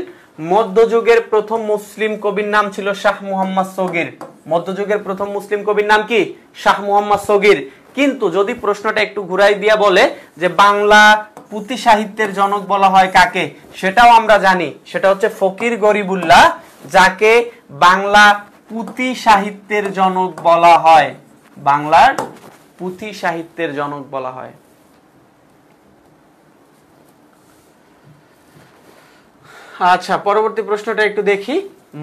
মধ্যযুগের প্রথম মুসলিম কবির নাম ছিল শাহ মুহাম্মদ সগীর। মধ্যযুগের প্রথম মুসলিম কবির নাম কি? শাহ মুহাম্মদ সগীর। কিন্তু যদি প্রশ্নটা একটু ঘুরাই দিয়া বলে যে বাংলা পুঁথি সাহিত্যের জনক বলা হয় কাকে, সেটাও আমরা জানি, সেটা হচ্ছে ফকির গরিবুল্লাহ, যাকে বাংলা পুঁথি সাহিত্যের জনক বলা হয়। বাংলার পুঁথি সাহিত্যের জনক বলা হয়। আচ্ছা, পরবর্তী প্রশ্নটা একটু দেখি।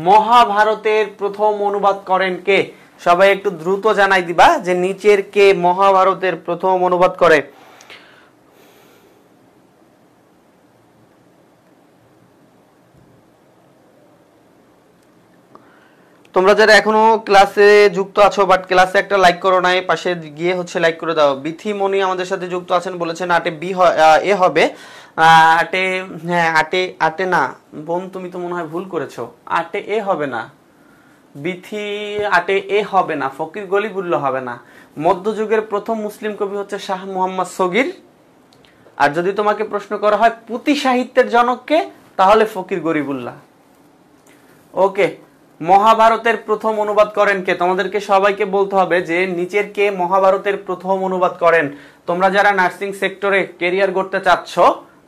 মহাভারতের প্রথম অনুবাদ করেন কে? সবাই একটু দ্রুত জানাই দিবা যে নিচের কে মহাভারতের প্রথম অনুবাদ করে। তোমরা যারা এখনো ক্লাসে যুক্ত আছো বাট ক্লাসে একটা লাইক করো নাই, পাশে গিয়ে হচ্ছে লাইক করে দাও। বিথিমণি আমাদের সাথে যুক্ত আছেন, বলেছেন আটে বি এ হবে। আটে, হ্যাঁ আটে, আটে না বোন, তুমি তো মনে হয় ভুল করেছো, আটে এ হবে না বিথি, আটে এ হবে না, ফকির গলিবুল্লাহ হবে না। মধ্যযুগের প্রথম মুসলিম কবি হচ্ছে শাহ মুহাম্মদ সগীর। আর যদি তোমাকে প্রশ্ন করা হয় পুঁথি সাহিত্যের জনককে, তাহলে ফকির গরিবুল্লাহ। ওকে, মহাভারতের প্রথম অনুবাদ করেন কে? তোমাদেরকে সবাইকে বলতে হবে যে নিচের কে মহাভারতের প্রথম অনুবাদ করেন। তোমরা যারা নার্সিং সেক্টরে কেরিয়ার করতে চাচ্ছ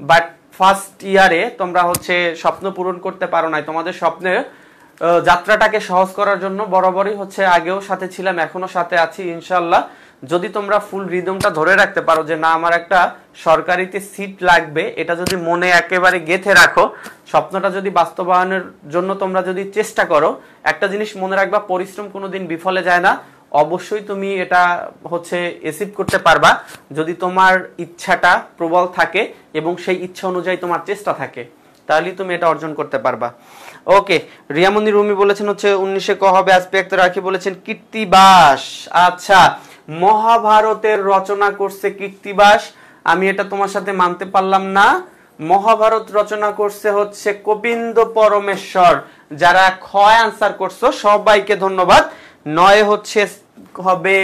বাট ফার্স্ট ইয়ারে তোমরা হচ্ছে স্বপ্ন পূরণ করতে পারো নাই, তোমাদের স্বপ্নের যাত্রাটাকে সহজ করার জন্য বরাবরই হচ্ছে আগেও সাথে ছিলাম, এখনো সাথে আছি ইনশাল্লাহ। যদি তোমরা ফুল রিদমটা ধরে রাখতে পারো যে না আমার একটা সরকারিতে সিট লাগবে, এটা যদি মনে একেবারে গেঁথে রাখো, স্বপ্নটা যদি বাস্তবায়নের জন্য তোমরা যদি চেষ্টা করো, একটা জিনিস মনে রাখবা, পরিশ্রম কোনোদিন বিফলে যায় না। অবশ্যই তুমি এটা হচ্ছে অ্যাচিভ করতে পারবা যদি তোমার ইচ্ছাটা প্রবল থাকে এবং সেই ইচ্ছা অনুযায়ী তোমার চেষ্টা থাকে, তাহলেই তুমি এটা অর্জন করতে পারবা। ওকে, রিয়ামনি রুমি বলেছেন হচ্ছে 1900 ক হবে। আসপি আক্তার রাখি বলেছেন কীর্তিবাস। আচ্ছা, মহাভারতের রচনা করছে কীর্তিবাস, আমি এটা তোমার সাথে মানতে পারলাম না। মহাভারত রচনা করছে হচ্ছে গোবিন্দ পরমেশ্বর। যারা ক্ষয় আনসার করছো সবাইকে ধন্যবাদ। 9 হচ্ছে হবে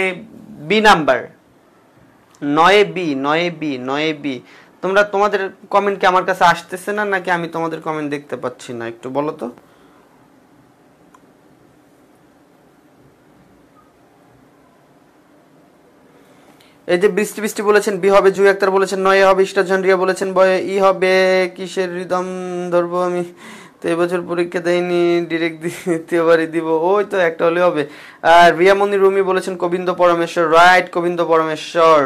B number, 9 B, 9 B, 9 B. তোমরা তোমাদের কমেন্ট কি আমার কাছে আসতেছে না, নাকি আমি তোমাদের কমেন্ট দেখতে পাচ্ছি না? একটু বলো তো। এই যে বৃষ্টি বৃষ্টি বলেছেন বি হবে, জুই আক্তার বলেছেন 9 হবে, ইস্টাজন রিয়া বলেছেন বয় ই হবে। কিসের রিদম ধরবো আমি তো এবছর পরীক্ষা দেয়নি, ডিরেক্ট দ্বিতীয়বারই দিব, ওই তো একটা হলে হবে। আর রিয়ামনি রুমি বলেছেন গোবিন্দ পরমেশ্বর, রাইট, গোবিন্দ পরমেশ্বর।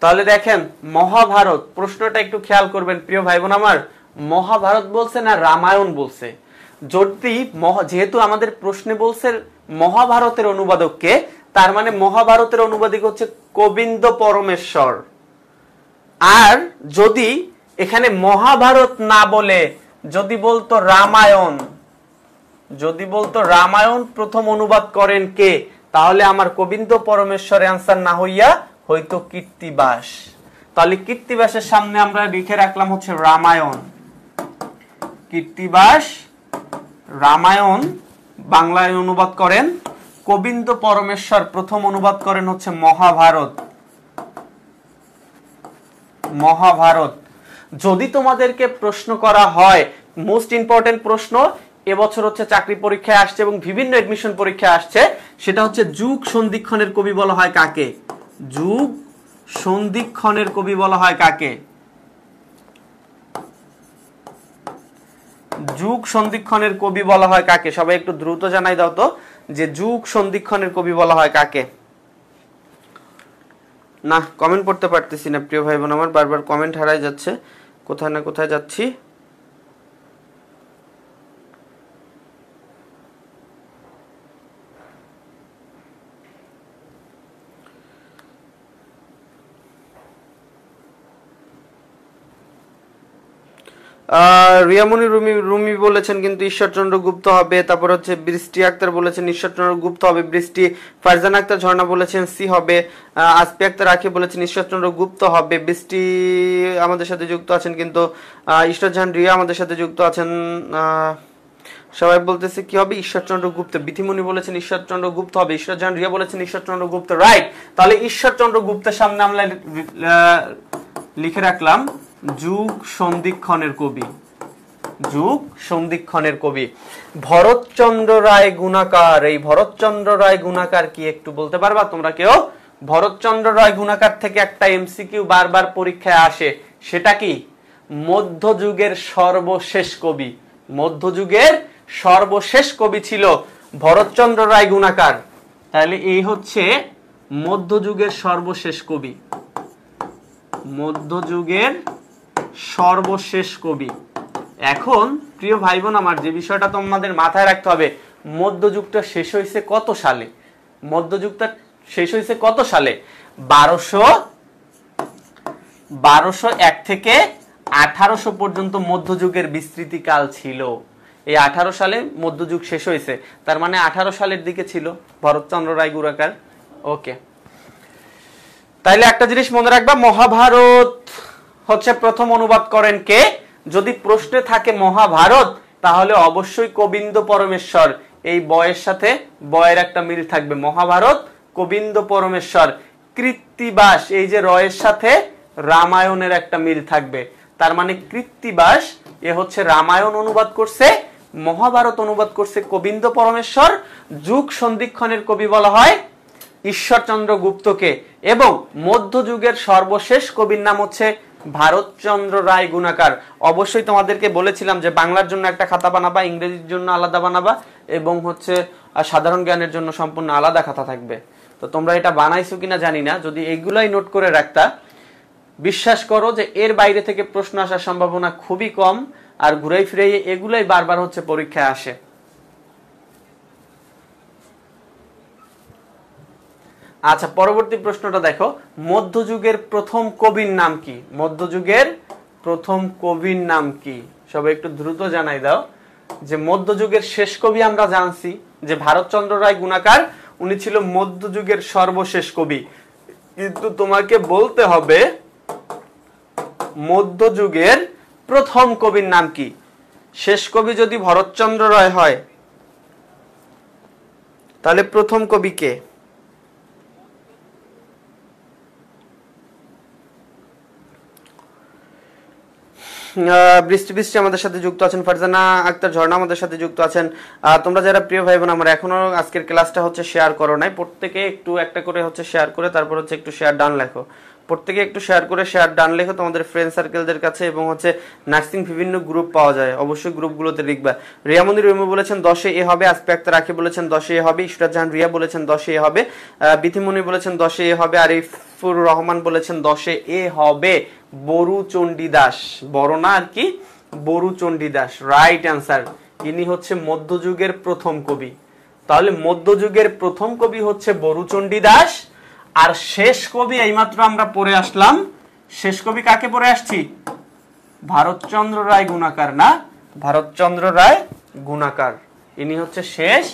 তাহলে দেখেন মহাভারত, প্রশ্নটা একটু খেয়াল করবেন প্রিয় ভাই বোন আমার, মহাভারত বলছে না রামায়ণ বলছে? যদি যেহেতু আমাদের প্রশ্নে বলছে মহাভারতের অনুবাদককে, তার মানে মহাভারতের অনুবাদক হচ্ছে গোবিন্দ পরমেশ্বর। আর যদি এখানে মহাভারত না বলে যদি বলতো রামায়ণ, যদি বলতো রামায়ণ প্রথম অনুবাদ করেন কে, তাহলে আমার গোবিন্দ পরমেশ্বর অ্যান্সার না হইয়া হয়তো কীর্তিবাস। তাহলে কীর্তিবাসের সামনে আমরা লিখে রাখলাম হচ্ছে রামায়ণ। কীর্তিবাস রামায়ণ বাংলায় অনুবাদ করেন, গোবিন্দ পরমেশ্বর প্রথম অনুবাদ করেন হচ্ছে মহাভারত। মহাভারত। যদি তোমাদেরকে প্রশ্ন করা হয়, মোস্ট ইম্পর্টেন্ট প্রশ্ন এবছর হচ্ছে চাকরি পরীক্ষায় আসছে এবং বিভিন্ন এডমিশন পরীক্ষায় আসছে, সেটা হচ্ছে যুগ সন্ধিক্ষণের কবি বলা হয় কাকে? যুগ সন্ধিক্ষণের কবি বলা হয় কাকে? যুগ সন্ধিক্ষণের কবি বলা হয় কাকে? সবাই একটু দ্রুত জানাই দাও তো যে যুগ সন্ধিক্ষণের কবি বলা হয় কাকে? না, কমেন্ট পড়তে পারতেছি না প্রিয় ভাই বোন আমার, বারবার কমেন্ট হারাই যাচ্ছে, কোথায় না কোথায় যাচ্ছি। রিয়ামনি রুমি বলেছেন কিন্তু ঈশ্বরচন্দ্র গুপ্ত হবে। তারপর হচ্ছে বৃষ্টি আক্তার বলেছেন ঈশ্বরচন্দ্র গুপ্ত হবে, বৃষ্টি। ফারজানা আক্তার ঝর্ণা বলেছেন সি হবে। আসপি আক্তার রাখি বলেছেন ঈশ্বরচন্দ্র গুপ্ত হবে। বৃষ্টি আমাদের সাথে যুক্ত আছেন কিন্তু। ঈশ্বরজাহান রিয়া আমাদের সাথে যুক্ত আছেন। সবাই বলতেছে কি হবে, ঈশ্বরচন্দ্র গুপ্ত। বিধিমণি বলেছেন ঈশ্বরচন্দ্র গুপ্ত হবে, ঈশ্বরজান রিয়া বলেছেন ঈশ্বরচন্দ্র গুপ্ত, রাইট। তাহলে ঈশ্বরচন্দ্র গুপ্তের সামনে আমরা লিখে রাখলাম যুগ সন্ধিক্ষণের কবি, যুগ সন্ধিক্ষণের কবি। ভরতচন্দ্র রায় গুণাকার, এই ভরতচন্দ্র রায় গুণাকার কি একটু বলতে পারবা তোমরা কেউ? ভরতচন্দ্র রায় গুণাকার থেকে একটা এমসিকিউ বারবার পরীক্ষায় আসে, সেটা কি? মধ্যযুগের সর্বশেষ কবি, মধ্যযুগের সর্বশেষ কবি ছিল ভরতচন্দ্র রায় গুণাকার। তাহলে এই হচ্ছে মধ্যযুগের সর্বশেষ কবি, মধ্যযুগের সর্বশেষ কবি। এখন প্রিয় ভাই বোন আমার, যে বিষয়টা তোমাদের মাথায় রাখতে হবে, মধ্যযুগটা শেষ হয়েছে কত সালে? মধ্যযুগটা শেষ হয়েছে কত সালে? 1201 থেকে 1800 পর্যন্ত মধ্যযুগের বিস্তৃতিকাল ছিল। এই 18 সালে মধ্যযুগ শেষ হয়েছে, তার মানে 18 সালের দিকে ছিল ভরতচন্দ্র রায় গুণাকার। ওকে, তাইলে একটা জিনিস মনে রাখবা, মহাভারত হচ্ছে প্রথম অনুবাদ করেন কে? যদি প্রশ্নে থাকে মহাভারত, তাহলে অবশ্যই গোবিন্দ পরমেশ্বর। এই বয়ের সাথে বয়ের একটা মিল থাকবে, মহাভারত গোবিন্দ পরমেশ্বর। কৃত্তিবাস, এই যে রয়ের সাথে রামায়ণের একটা মিল থাকবে, তার মানে কৃত্তিবাস এ হচ্ছে রামায়ণ অনুবাদ করছে, মহাভারত অনুবাদ করছে গোবিন্দ পরমেশ্বর। যুগ সন্ধিক্ষণের কবি বলা হয় ঈশ্বরচন্দ্র গুপ্তকে, এবং মধ্যযুগের সর্বশেষ কবির নাম হচ্ছে ভারতচন্দ্র রায় গুণাকার। অবশ্যই তোমাদেরকে বলেছিলাম যে বাংলার জন্য একটা খাতা বানাবা, ইংরেজির জন্য আলাদা বানাবা, এবং হচ্ছে সাধারণ জ্ঞানের জন্য সম্পূর্ণ আলাদা খাতা থাকবে। তো তোমরা এটা বানাইছো কিনা জানি না, যদি এইগুলাই নোট করে রাখতা, বিশ্বাস করো যে এর বাইরে থেকে প্রশ্ন আসার সম্ভাবনা খুবই কম, আর ঘুরাই ফিরাই এগুলাই বারবার হচ্ছে পরীক্ষায় আসে। আচ্ছা, পরবর্তী প্রশ্নটা দেখো, মধ্যযুগের প্রথম কবির নাম কি? মধ্যযুগের প্রথম কবির নাম কি? সবাই একটু দ্রুত জানাই দাও। যে মধ্যযুগের শেষ কবি আমরা জানছি যে ভারতচন্দ্র রায় গুণাকার, উনি ছিল মধ্যযুগের সর্বশেষ কবি, কিন্তু তোমাকে বলতে হবে মধ্যযুগের প্রথম কবির নাম কি। শেষ কবি যদি ভরতচন্দ্র রায় হয়, তাহলে প্রথম কবি কে? বৃষ্টি বৃষ্টি আমাদের সাথে যুক্ত আছেন, ফারজানা আক্তার ঝর্ণা আমাদের সাথে যুক্ত আছেন। তোমরা যারা প্রিয় ভাই বোন আমার এখনো আজকের ক্লাসটা হচ্ছে শেয়ার করো নাই, প্রত্যেকে একটু একটা করে হচ্ছে শেয়ার করে তারপর হচ্ছে একটু শেয়ার ডান লেখো, প্রত্যেকে একটু শেয়ার করে শেয়ার ডান লেখো তোমাদের ফ্রেন্ড সার্কেলদের কাছে, এবং হচ্ছে নার্সিং বিভিন্ন গ্রুপ পাওয়া যায়, অবশ্যই গ্রুপগুলোতে লিখবা। রিয়ামন্দির রহিম বলেছেন 10-এ এ হবে, আসপে আক্তার রাখি বলেছেন 10-এ এ হবে, ইশরাত জাহান রিয়া বলেছেন 10-এ এ হবে, বিথিমণি বলেছেন 10-এ এ হবে, আরিফুর রহমান বলেছেন 10-এ এ হবে। বরু চণ্ডীদাস, বড় না আর কি, বরু চণ্ডীদাস রাইট অ্যান্সার। ইনি হচ্ছে মধ্যযুগের প্রথম কবি। তাহলে মধ্যযুগের প্রথম কবি হচ্ছে বরু চণ্ডীদাস। আর শেষ কবি এইমাত্র আমরা পড়ে আসলাম, শেষ কবি কাকে পড়ে আসছি? ভারতচন্দ্র রায় গুণাকার, না? ভারতচন্দ্র রায় গুণাকার, ইনি হচ্ছে শেষ,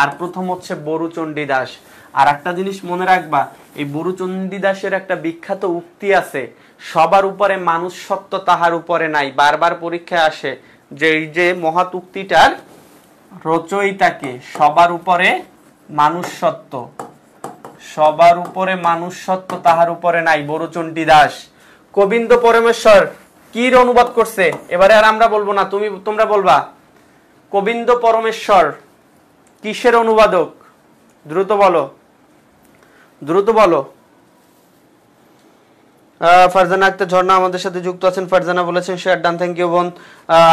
আর প্রথম হচ্ছে বরু চণ্ডীদাস। আর একটা জিনিস মনে রাখবা, এই বরু চণ্ডীদাসের একটা বিখ্যাত উক্তি আছে, সবার উপরে মানুষ সত্য তাহার উপরে নাই। বারবার পরীক্ষায় আসে যে এই যে মহৎ উক্তিটার রচয়িতাকে, সবার উপরে মানুষ সত্য, সবার উপরে মানুষ সত্য তাহার উপরে নাই, বরু চণ্ডীদাস। গোবিন্দ পরমেশ্বর কির অনুবাদ করছে? এবারে আর আমরা বলবো না, তোমরা বলবা। গোবিন্দ পরমেশ্বর কিসের অনুবাদক? দ্রুত বলো, দ্রুত বলো। ফারজানা আক্তার ঝর্ণা আমাদের সাথে যুক্ত আছেন, ফারজানা বলেছেন শেয়ার ডান, থ্যাংক ইউ বোন।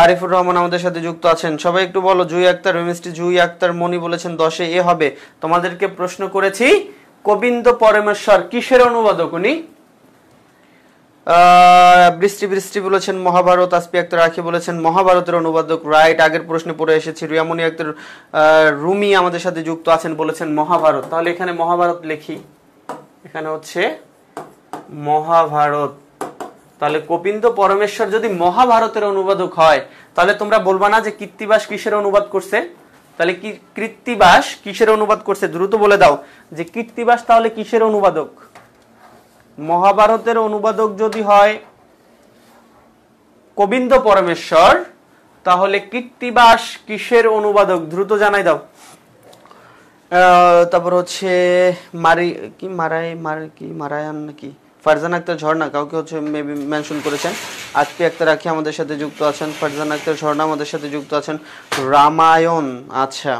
আরিফুর রহমান আমাদের সাথে যুক্ত আছেন, সবাই একটু বলো। জুই আক্তার মিষ্টি, জুই আক্তার মনি বলেছেন 10-এ এ হবে। তোমাদেরকে প্রশ্ন করেছি গোবিন্দ পরমেশ্বর কিসের অনুবাদক উনি? বৃষ্টি বৃষ্টি বলেছেন মহাভারত, আসপি আক্তার রাখি বলেছেন মহাভারতের অনুবাদক, রাইট। আগের প্রশ্নে পড়ে এসেছি। রিয়ামণি আক্তার রুমি আমাদের সাথে যুক্ত আছেন, বলেছেন মহাভারত। তাহলে এখানে মহাভারত লিখি, এখানে হচ্ছে মহাভারত। তাহলে গোবিন্দ পরমেশ্বর যদি মহাভারতের অনুবাদক হয়, তাহলে তোমরা বলবা না যে কৃত্তিবাস কিসের অনুবাদ করছে? তাহলে কি কৃত্তিবাস কিসের অনুবাদ করছে? দ্রুত বলে দাও যে কৃত্তিবাস তাহলে কিসের অনুবাদক? মহাভারতের অনুবাদক যদি হয় গোবিন্দ পরমেশ্বর, তাহলে কৃত্তিবাস কিসের অনুবাদক? দ্রুত জানাই দাও। তারপর হচ্ছে মারায়ান নাকি ফারজানা আক্তার ঝর্ণা, কাউকে হচ্ছে মেবি মেনশন করেছেন। আজকে একটা রাখি আমাদের সাথে যুক্ত আছেন, ফারজানা আক্তার ঝর্ণা আমাদের সাথে যুক্ত আছেন। রামায়ণ, আচ্ছা।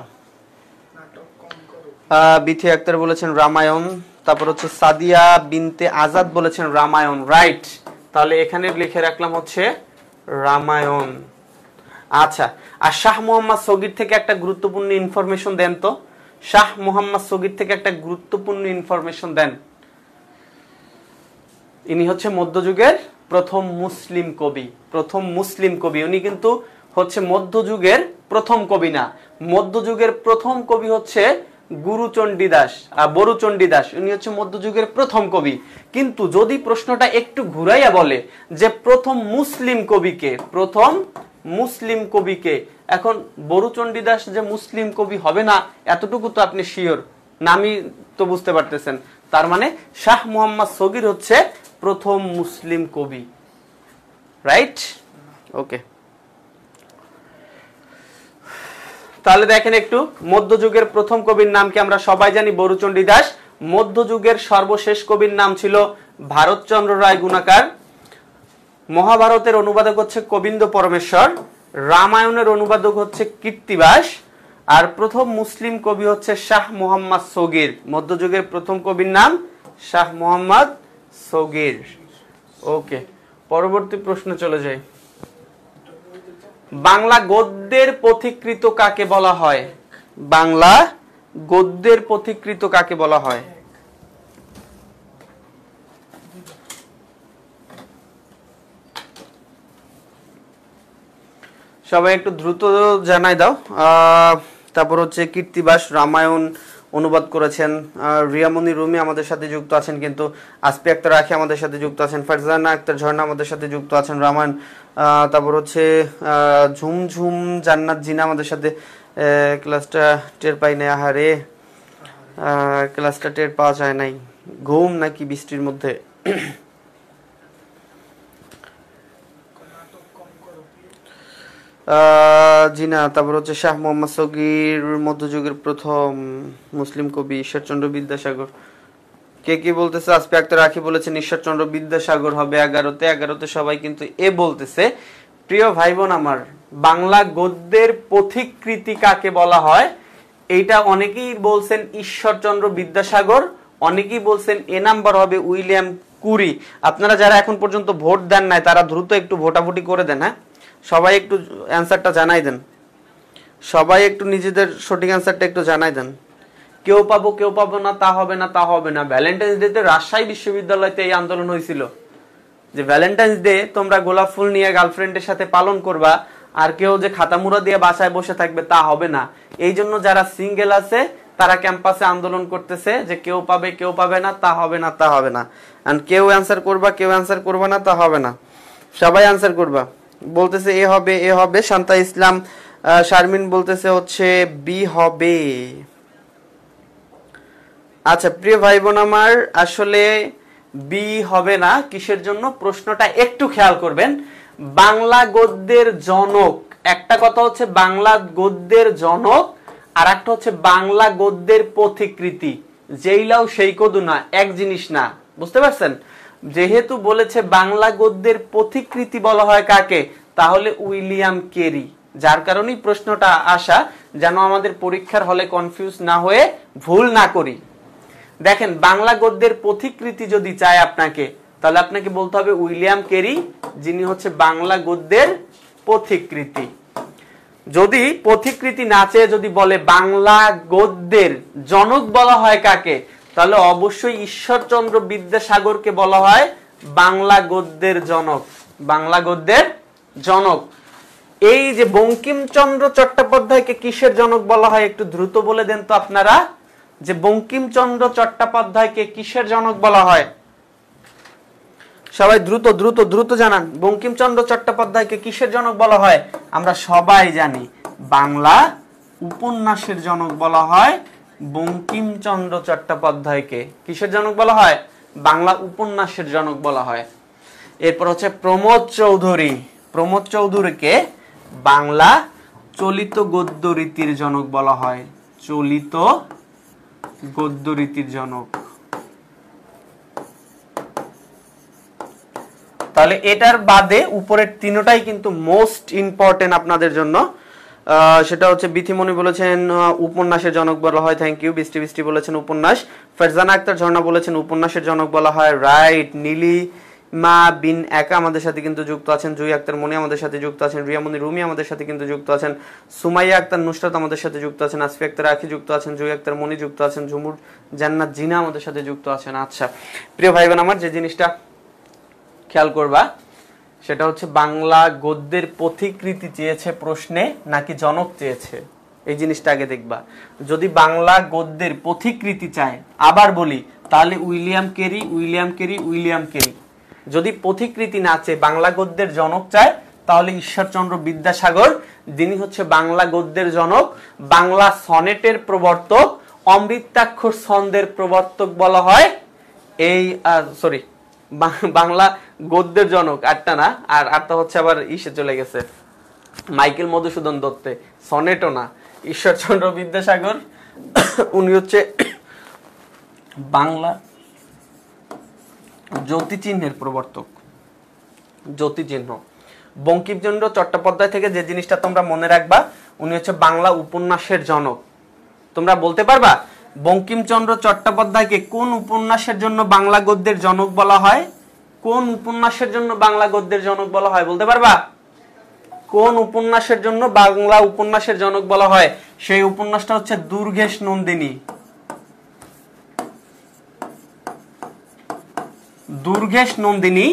বিথি আক্তার বলেছেন রামায়ণ। তারপর হচ্ছে সাদিয়া বিনতে আজাদ বলেছেন রামায়ণ, রাইট। তাহলে এখানে লিখে রাখলাম হচ্ছে রামায়ণ। আচ্ছা, আর শাহ মোহাম্মদ সগীর থেকে একটা গুরুত্বপূর্ণ ইনফরমেশন দেন তো। শাহ মোহাম্মদ সগীর থেকে একটা গুরুত্বপূর্ণ ইনফরমেশন দেন। ইনি হচ্ছে মধ্যযুগের প্রথম মুসলিম কবি। প্রথম মুসলিম কবি উনি কিন্তু হচ্ছে মধ্যযুগের প্রথম কবি না। মধ্যযুগের প্রথম কবি হচ্ছে বরুচণ্ডী দাস। উনি হচ্ছে মধ্যযুগের প্রথম কবি। কিন্তু যদি প্রশ্নটা একটু ঘুরাইয়া বলে যে প্রথম মুসলিম কবিকে, প্রথম মুসলিম কবিকে, এখন বরুচণ্ডী দাস যে মুসলিম কবি হবে না এতটুকু তো আপনি শিওর, নামই তো বুঝতে পারতেছেন। তার মানে শাহ মোহাম্মদ সগীর হচ্ছে প্রথম মুসলিম কবি, রাইট? ওকে, তাহলে দেখেন একটু, মধ্যযুগের প্রথম কবির নাম কি? আমরা সবাই জানি বরুচণ্ডী দাস। মধ্যযুগের সর্বশেষ কবির নাম ছিল ভারতচন্দ্র রায় গুণাকার। মহাভারতের অনুবাদক হচ্ছে গোবিন্দ পরমেশ্বর। রামায়ণের অনুবাদক হচ্ছে কৃত্তিবাস। আর প্রথম মুসলিম কবি হচ্ছে শাহ মোহাম্মদ সগীর। মধ্যযুগের প্রথম কবির নাম শাহ মোহাম্মদ সগীর। ওকে, পরবর্তী প্রশ্ন চলে যাই। বাংলা গদ্যের পথিকৃত কাকে বলা হয়? বাংলা গদ্যের পথিকৃত কাকে বলা হয়? সবাই একটু দ্রুত জানাই দাও। তারপর হচ্ছে কৃত্তিবাস রামায়ণ অনুবাদ করেছেন। রিয়ামনি রুমি আমাদের সাথে যুক্ত আছেন, কিন্তু আসপি আক্তার রাখি আমাদের সাথে যুক্ত আছেন। ফারজানা আক্তার ঝর্ণা আমাদের সাথে যুক্ত আছেন রামায়ণ। তারপর হচ্ছে ঝুমঝুম জান্নাত জিনা আমাদের সাথে। ক্লাসটা টের পাই নাই, আহারে ক্লাসটা টের পাওয়া যায় নাই, ঘুম নাকি বৃষ্টির মধ্যে। জিনা, তারপর হচ্ছে শাহ মোহাম্মদ সগীর মধ্যযুগের প্রথম মুসলিম কবি ঈশ্বরচন্দ্র বিদ্যাসাগর। কে কি বলতেছে? আসপি আক্তার রাখি বলেছেন ঈশ্বরচন্দ্র বিদ্যাসাগর হবে 11তে সবাই কিন্তু এ বলতেছে। প্রিয় ভাই বোন আমার, বাংলা গদ্যের পথিকৃতি কাকে বলা হয়? এইটা অনেকেই বলছেন ঈশ্বরচন্দ্র বিদ্যাসাগর, অনেকেই বলছেন এ নাম্বার হবে উইলিয়াম কুরি। আপনারা যারা এখন পর্যন্ত ভোট দেন নাই তারা দ্রুত একটু ভোটাভুটি করে দেন। হ্যাঁ, সবাই একটু অ্যান্সারটা জানাই দেন। সবাই একটু নিজেদের সঠিক অ্যান্সারটা একটু জানাই দেন। কেউ পাবো কেউ পাবো না, তা হবে না, তা হবে না। ভ্যালেন্টাইন্স ডে তে রাজশাহী বিশ্ববিদ্যালয়তে এই আন্দোলন হয়েছিল যে ভ্যালেন্টাইন্স ডে তোমরা গোলাপ ফুল নিয়ে গার্লফ্রেন্ডের সাথে পালন করবা, আর কেউ যে খাতামুড়া দিয়ে বাসায় বসে থাকবে তা হবে না। এই জন্য যারা সিঙ্গেল আছে তারা ক্যাম্পাসে আন্দোলন করতেছে যে কেউ পাবে কেউ পাবে না, তা হবে না, তা হবে না। আর কেউ অ্যান্সার করবা কেউ অ্যান্সার করবা না, তা হবে না। সবাই অ্যান্সার করবা। বলতেছে এ হবে, এ হবে। শান্তা ইসলাম শারমিন বলতেছে হচ্ছে বি হবে। আচ্ছা প্রিয় ভাই বোন আমার, আসলে বি হবে না। কিসের জন্য? প্রশ্নটা একটু খেয়াল করবেন। বাংলা গদ্যের জনক, একটা কথা হচ্ছে বাংলা গদ্যের জনক, আর একটা হচ্ছে বাংলা গদ্যের পথিকৃতি। যেইলাও সেই কদু না, এক জিনিস না, বুঝতে পারছেন? যেহেতু বলেছে বাংলা গদ্যের পথিকৃতি বলা হয় কাকে, তাহলে উইলিয়াম কেরি। যার কারণেই প্রশ্নটা আসা, যেন আমাদের পরীক্ষার হলে কনফিউজ না হয়ে ভুল না করি। দেখেন, বাংলা গদ্যের পথিকৃতি যদি চায় আপনাকে, তাহলে আপনাকে বলতে হবে উইলিয়াম কেরি, যিনি হচ্ছে বাংলা গদ্যের পথিকৃতি। যদি পথিকৃতি না চেয়ে যদি বলে বাংলা গদ্যের জনক বলা হয় কাকে, তাহলে অবশ্যই ঈশ্বরচন্দ্র বিদ্যাসাগরকে বলা হয় বাংলা গদ্যের জনক। বাংলা গদ্যের জনক। এই যে বঙ্কিমচন্দ্র চট্টোপাধ্যায়কে কিসের জনক বলা হয়? একটু দ্রুত বলে দেন তো আপনারা, যে বঙ্কিমচন্দ্র চট্টোপাধ্যায়কে কিসের জনক বলা হয়? সবাই দ্রুত দ্রুত দ্রুত জানান, বঙ্কিমচন্দ্র চট্টোপাধ্যায়কে কিসের জনক বলা হয়? আমরা সবাই জানি বাংলা উপন্যাসের জনক বলা হয় বঙ্কিমচন্দ্র চট্টোপাধ্যায়কে। কিসের জনক বলা হয়? বাংলা উপন্যাসের জনক বলা হয়। এরপর হচ্ছে প্রমোদ চৌধুরী। প্রমোদ চৌধুরীকে বাংলা চলিত গদ্য রীতির জনক বলা হয়, চলিত গদ্য রীতির জনক। তাহলে এটার বাদে উপরের তিনটাই কিন্তু মোস্ট ইম্পর্টেন্ট আপনাদের জন্য। সেটা হচ্ছে বিথিমণি বলেছেন উপন্যাসের জনক বলা হয়, থ্যাংক ইউ। বৃষ্টি বৃষ্টি বলেছেন উপন্যাস। ফারজানা আক্তার ঝর্ণা বলেছেন উপন্যাসের জনক বলা হয়, রাইট। নীলিমা বিন একা আমাদের সাথে কিন্তু যুক্ত আছেন। জুই আক্তার মনি আমাদের সাথে যুক্ত আছেন। রিয়ামণি রুমি আমাদের সাথে কিন্তু যুক্ত আছেন। সুমাইয়া আক্তার নুসরাত আমাদের সাথে যুক্ত আছেন। আসফি আক্তার আখি যুক্ত আছেন। জুই আক্তার মনি যুক্ত আছেন। ঝুমুর জান্নাত জিনা আমাদের সাথে যুক্ত আছেন। আচ্ছা প্রিয় ভাই বোন আমার, যে জিনিসটা খেয়াল করবা সেটা হচ্ছে বাংলা গদ্যের পথিকৃতি চেয়েছে প্রশ্নে নাকি জনক চেয়েছে, এই জিনিসটা আগে দেখবা। যদি বাংলা গদ্যের পথিকৃতি চায়, আবার বলি, তাহলে William Carey, William Carey, William Carey. যদি পথিকৃতি না চেয়ে বাংলা গদ্যের জনক চায়, তাহলে ঈশ্বরচন্দ্র বিদ্যাসাগর, যিনি হচ্ছে বাংলা গদ্যের জনক, বাংলা সনেটের প্রবর্তক, অমৃতাক্ষর ছন্দের প্রবর্তক বলা হয়। এই সরি, বাংলা গদ্যের জনক আটটা না, আর আটটা হচ্ছে আবার ইসে চলে গেছে মাইকেল মধুসূদন দত্তে, সনেটও না, ঈশ্বরচন্দ্র বিদ্যাসাগর উনি হচ্ছে বাংলা জ্যোতিচিহ্নের প্রবর্তক। জ্যোতিচিহ্ন। বঙ্কিমচন্দ্র চট্টোপাধ্যায় থেকে যে জিনিসটা তোমরা মনে রাখবা, উনি হচ্ছে বাংলা উপন্যাসের জনক। তোমরা বলতে পারবা বঙ্কিমচন্দ্র চট্টোপাধ্যায়কে কোন উপন্যাসের জন্য বাংলা গদ্যের জনক বলা হয়? কোন উপন্যাসের জন্য বাংলা গদ্যের জনক বলা হয় বলতে পারবা? কোন উপন্যাসের জন্য বাংলা উপন্যাসের জনক বলা হয়? সেই উপন্যাসটা হচ্ছে দুর্গেশ নন্দিনী। দুর্গেশ নন্দিনী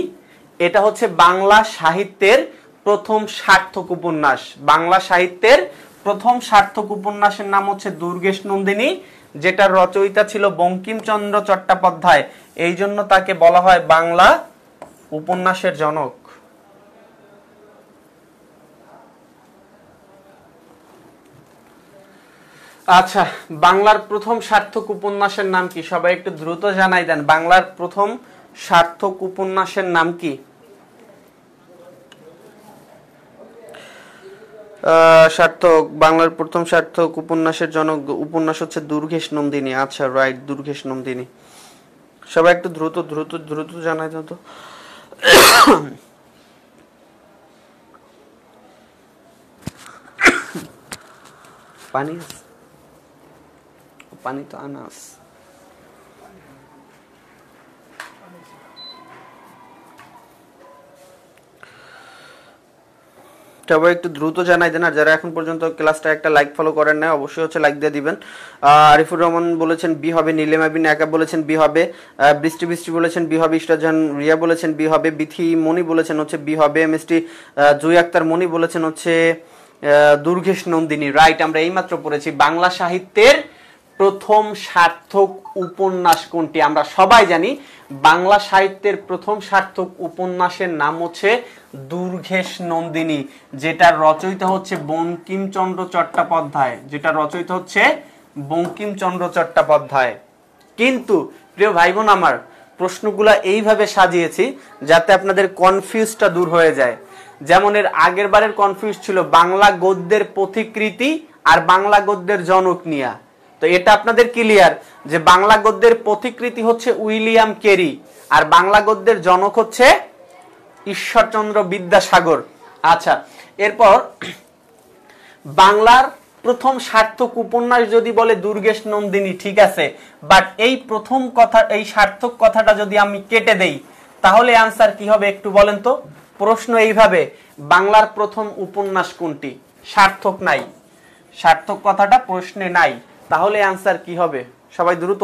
এটা হচ্ছে বাংলা সাহিত্যের প্রথম সার্থক উপন্যাস। বাংলা সাহিত্যের প্রথম সার্থক উপন্যাসের নাম হচ্ছে দুর্গেশ নন্দিনী, যেটার রচয়িতা ছিল বঙ্কিমচন্দ্র চট্টোপাধ্যায়। এই জন্য তাকে বলা হয় বাংলা উপন্যাসের জনক। আচ্ছা, বাংলার প্রথম সার্থক উপন্যাসের নাম কি? সবাই একটু দ্রুত জানাই দেন, বাংলার প্রথম সার্থক উপন্যাসের নাম কি? সার্থক, বাংলার প্রথম সার্থক উপন্যাসের জনক উপন্যাস হচ্ছে দুর্গেশ নন্দিনী। আচ্ছা রাইট, দুর্গেশ নন্দিনী। সবাই একটু দ্রুত দ্রুত দ্রুত জানাই দাও তো। পানি পানি তো আনাস। সবাই একটু দ্রুত জানাই দেন, আর যারা এখন পর্যন্ত ক্লাসটা একটা লাইক ফলো করেন না অবশ্যই হচ্ছে লাইক দিয়ে দিবেন। আরিফুর রহমান বলেছেন বি হবে। নীলিমা বিন একা বলেছেন বি হবে। বৃষ্টি বৃষ্টি বলেছেন বি হবে। ইশরাজান রিয়া বলেছেন বি হবে। বিথি মনি বলেছেন হচ্ছে বি হবে। মিষ্টি জুই আক্তার মনি বলেছেন হচ্ছে দুর্গেশ নন্দিনী। রাইট, আমরা এইমাত্র পড়েছি বাংলা সাহিত্যের প্রথম সার্থক উপন্যাস কোনটি? আমরা সবাই জানি বাংলা সাহিত্যের প্রথম সার্থক উপন্যাসের নাম হচ্ছে দুর্গেশ নন্দিনী, যেটার রচয়িতা হচ্ছে বঙ্কিমচন্দ্র চট্টোপাধ্যায়। যেটা রচয়িতা হচ্ছে বঙ্কিমচন্দ্র চট্টোপাধ্যায়। কিন্তু প্রিয় ভাই বোন আমার, প্রশ্নগুলা এইভাবে সাজিয়েছি যাতে আপনাদের কনফিউজটা দূর হয়ে যায়। যেমন এর আগের বারের কনফিউজ ছিল বাংলা গদ্যের পথিকৃতি আর বাংলা গদ্যের জনক নিয়া। তো এটা আপনাদের ক্লিয়ার যে বাংলা গদ্যের পথিকৃতি হচ্ছে উইলিয়াম কেরি আর বাংলা গদ্যের জনক হচ্ছে ঈশ্বরচন্দ্র বিদ্যাসাগর। আচ্ছা, এরপর বাংলার প্রথম সার্থক উপন্যাস যদি বলে দুর্গেশ নন্দিনী, ঠিক আছে, বাট এই প্রথম কথা, এই সার্থক কথাটা যদি আমি কেটে দেই তাহলে আনসার কি হবে একটু বলেন তো? প্রশ্ন এইভাবে, বাংলার প্রথম উপন্যাস কোনটি? সার্থক নাই, সার্থক কথাটা প্রশ্নে নাই, তাহলে অ্যান্সার কি হবে? সবাই দ্রুত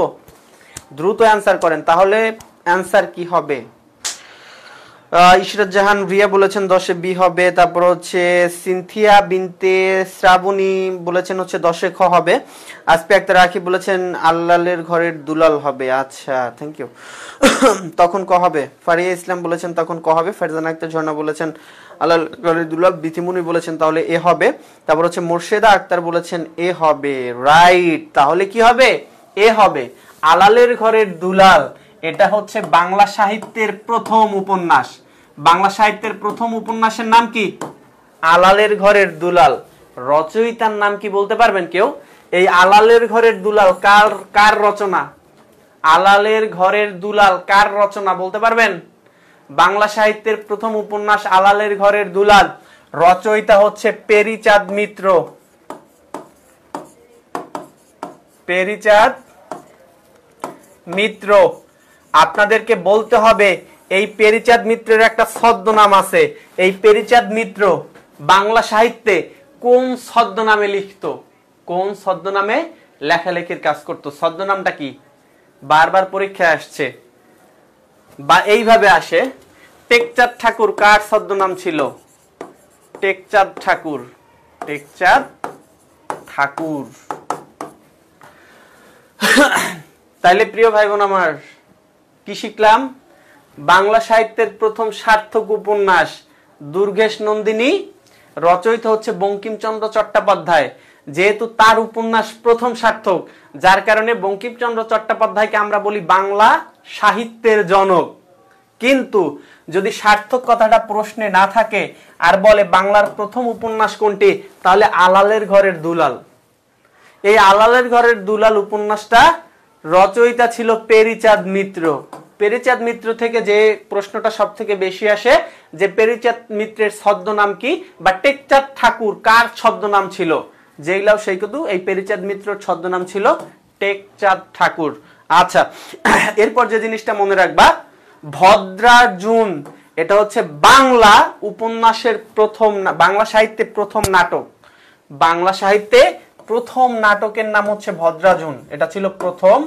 দ্রুত অ্যান্সার করেন, তাহলে অ্যান্সার কি হবে? ইশরাত জাহান রিয়া বলেছেন 10-এ বি হবে। তারপর হচ্ছে সিনথিয়া বিনতে শ্রাবণী বলেছেন হচ্ছে 10-এ খ হবে। আসপি আক্তার রাখি বলেছেন আল্লালের ঘরের দুলাল হবে। আচ্ছা, থ্যাংক ইউ। তখন ক হবে। ফারিয়া ইসলাম বলেছেন তখন ক হবে। ফারজানা আক্তার ঝর্ণা বলেছেন আল্লাল ঘরের দুলাল। বিথিমুনি বলেছেন তাহলে এ হবে। তারপর হচ্ছে মোর্শেদা আক্তার বলেছেন এ হবে। রাইট, তাহলে কি হবে? এ হবে। আলালের ঘরের দুলাল এটা হচ্ছে বাংলা সাহিত্যের প্রথম উপন্যাস। বাংলা সাহিত্যের প্রথম উপন্যাসের নাম কি? আলালের ঘরের দুলাল রচয়িতার নাম কি বলতে পারবেন কেউ? এই আলালের ঘরের দুলাল কার রচনা? আলালের ঘরের দুলাল কার রচনা বলতে পারবেন? বাংলা সাহিত্যের প্রথম উপন্যাস আলালের ঘরের দুলাল, রচয়িতা হচ্ছে পেরিচাঁদ মিত্র। পেরিচাঁদ মিত্র। আপনাদেরকে বলতে হবে এই পেরিচাঁদ মিত্রের একটা ছদ্মনাম আছে। এই পেরিচাঁদ মিত্র বাংলা সাহিত্যে কোন ছদ্মনামে লিখতো? কোন ছদ্মনামে লেখালেখির কাজ করত? ছদ্মনামটা কি? বারবার পরীক্ষায় আসছে বা এইভাবে আসে। টেকচাঁদ ঠাকুর কার ছদ্মনাম ছিল? টেকচাঁদ ঠাকুর। টেকচাঁদ ঠাকুর। তাইলে প্রিয় ভাই বোন আমার কি শিখলাম? বাংলা সাহিত্যের প্রথম সার্থক উপন্যাস দুর্গেশ নন্দিনী, রচয়িতা হচ্ছে বঙ্কিমচন্দ্র চট্টোপাধ্যায়। যেহেতু তার উপন্যাস প্রথম সার্থক, যার কারণে বঙ্কিমচন্দ্র চট্টোপাধ্যায়কে আমরা বলি বাংলা সাহিত্যের জনক। কিন্তু যদি সার্থক কথাটা প্রশ্নে না থাকে আর বলে বাংলার প্রথম উপন্যাস কোনটি, তাহলে আলালের ঘরের দুলাল। এই আলালের ঘরের দুলাল উপন্যাসটা রচয়িতা ছিল পেরিচাঁদ মিত্র। পেরিচাঁদ মিত্র থেকে যে প্রশ্নটা সব থেকে বেশি আসে যে পেরিচাঁদ মিত্রের ছদ্মনাম কি, বা টেকচাঁদ ঠাকুর কার ছদ্মনাম ছিল, যেইলাও সেই কিন্তু এই পেরিচাঁদ মিত্রের ছদ্মনাম ছিল টেকচাঁদ ঠাকুর। আচ্ছা, এরপর যে জিনিসটা মনে রাখবা, ভদ্রার্জুন এটা হচ্ছে বাংলা উপন্যাসের প্রথম, বাংলা সাহিত্যে প্রথম নাটক। বাংলা সাহিত্যে প্রথম নাটকের নাম হচ্ছে ভদ্রার্জুন। এটা ছিল প্রথম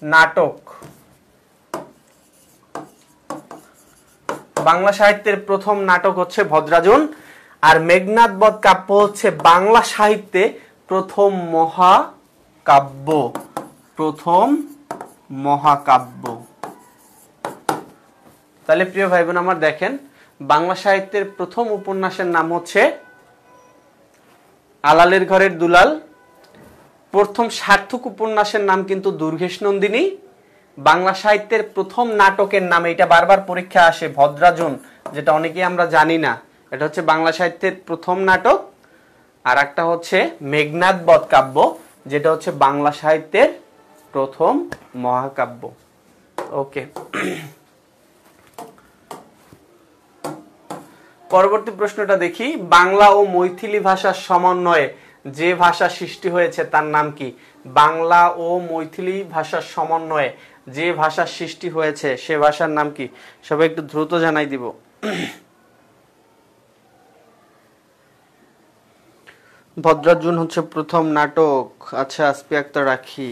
নাটক। বাংলা সাহিত্যের প্রথম নাটক হচ্ছে ভদ্রার্জুন। আর মেঘনাদ বধ কাব্য হচ্ছে বাংলা সাহিত্যে প্রথম মহাকাব্য। প্রথম মহাকাব্য। তাহলে প্রিয় ভাই বোন আমার দেখেন, বাংলা সাহিত্যের প্রথম উপন্যাসের নাম হচ্ছে আলালের ঘরের দুলাল। প্রথম সার্থক উপন্যাসের নাম কিন্তু দুর্গেশ নন্দিনী। বাংলা সাহিত্যের প্রথম নাটকের নাম, এটা বারবার পরীক্ষা আসে, ভদ্রার্জুন, যেটা অনেকেই আমরা জানি না। এটা হচ্ছে বাংলা সাহিত্যের প্রথম নাটক। আর একটা হচ্ছে মেঘনাদ বধ কাব্য, যেটা হচ্ছে বাংলা সাহিত্যের প্রথম মহাকাব্য। ওকে, পরবর্তী প্রশ্নটা দেখি। বাংলা ও মৈথিলি ভাষার সমন্বয়ে যে ভাষা সৃষ্টি হয়েছে তার নাম কি? বাংলা ও মৈথিলি ভাষার সমন্বয়ে যে ভাষার সৃষ্টি হয়েছে সে ভাষার নাম কি? সবাই একটু দ্রুত জানাই দিব। ভদ্রার্জুন হচ্ছে প্রথম নাটক। আচ্ছা, আসপি আক্তার রাখি।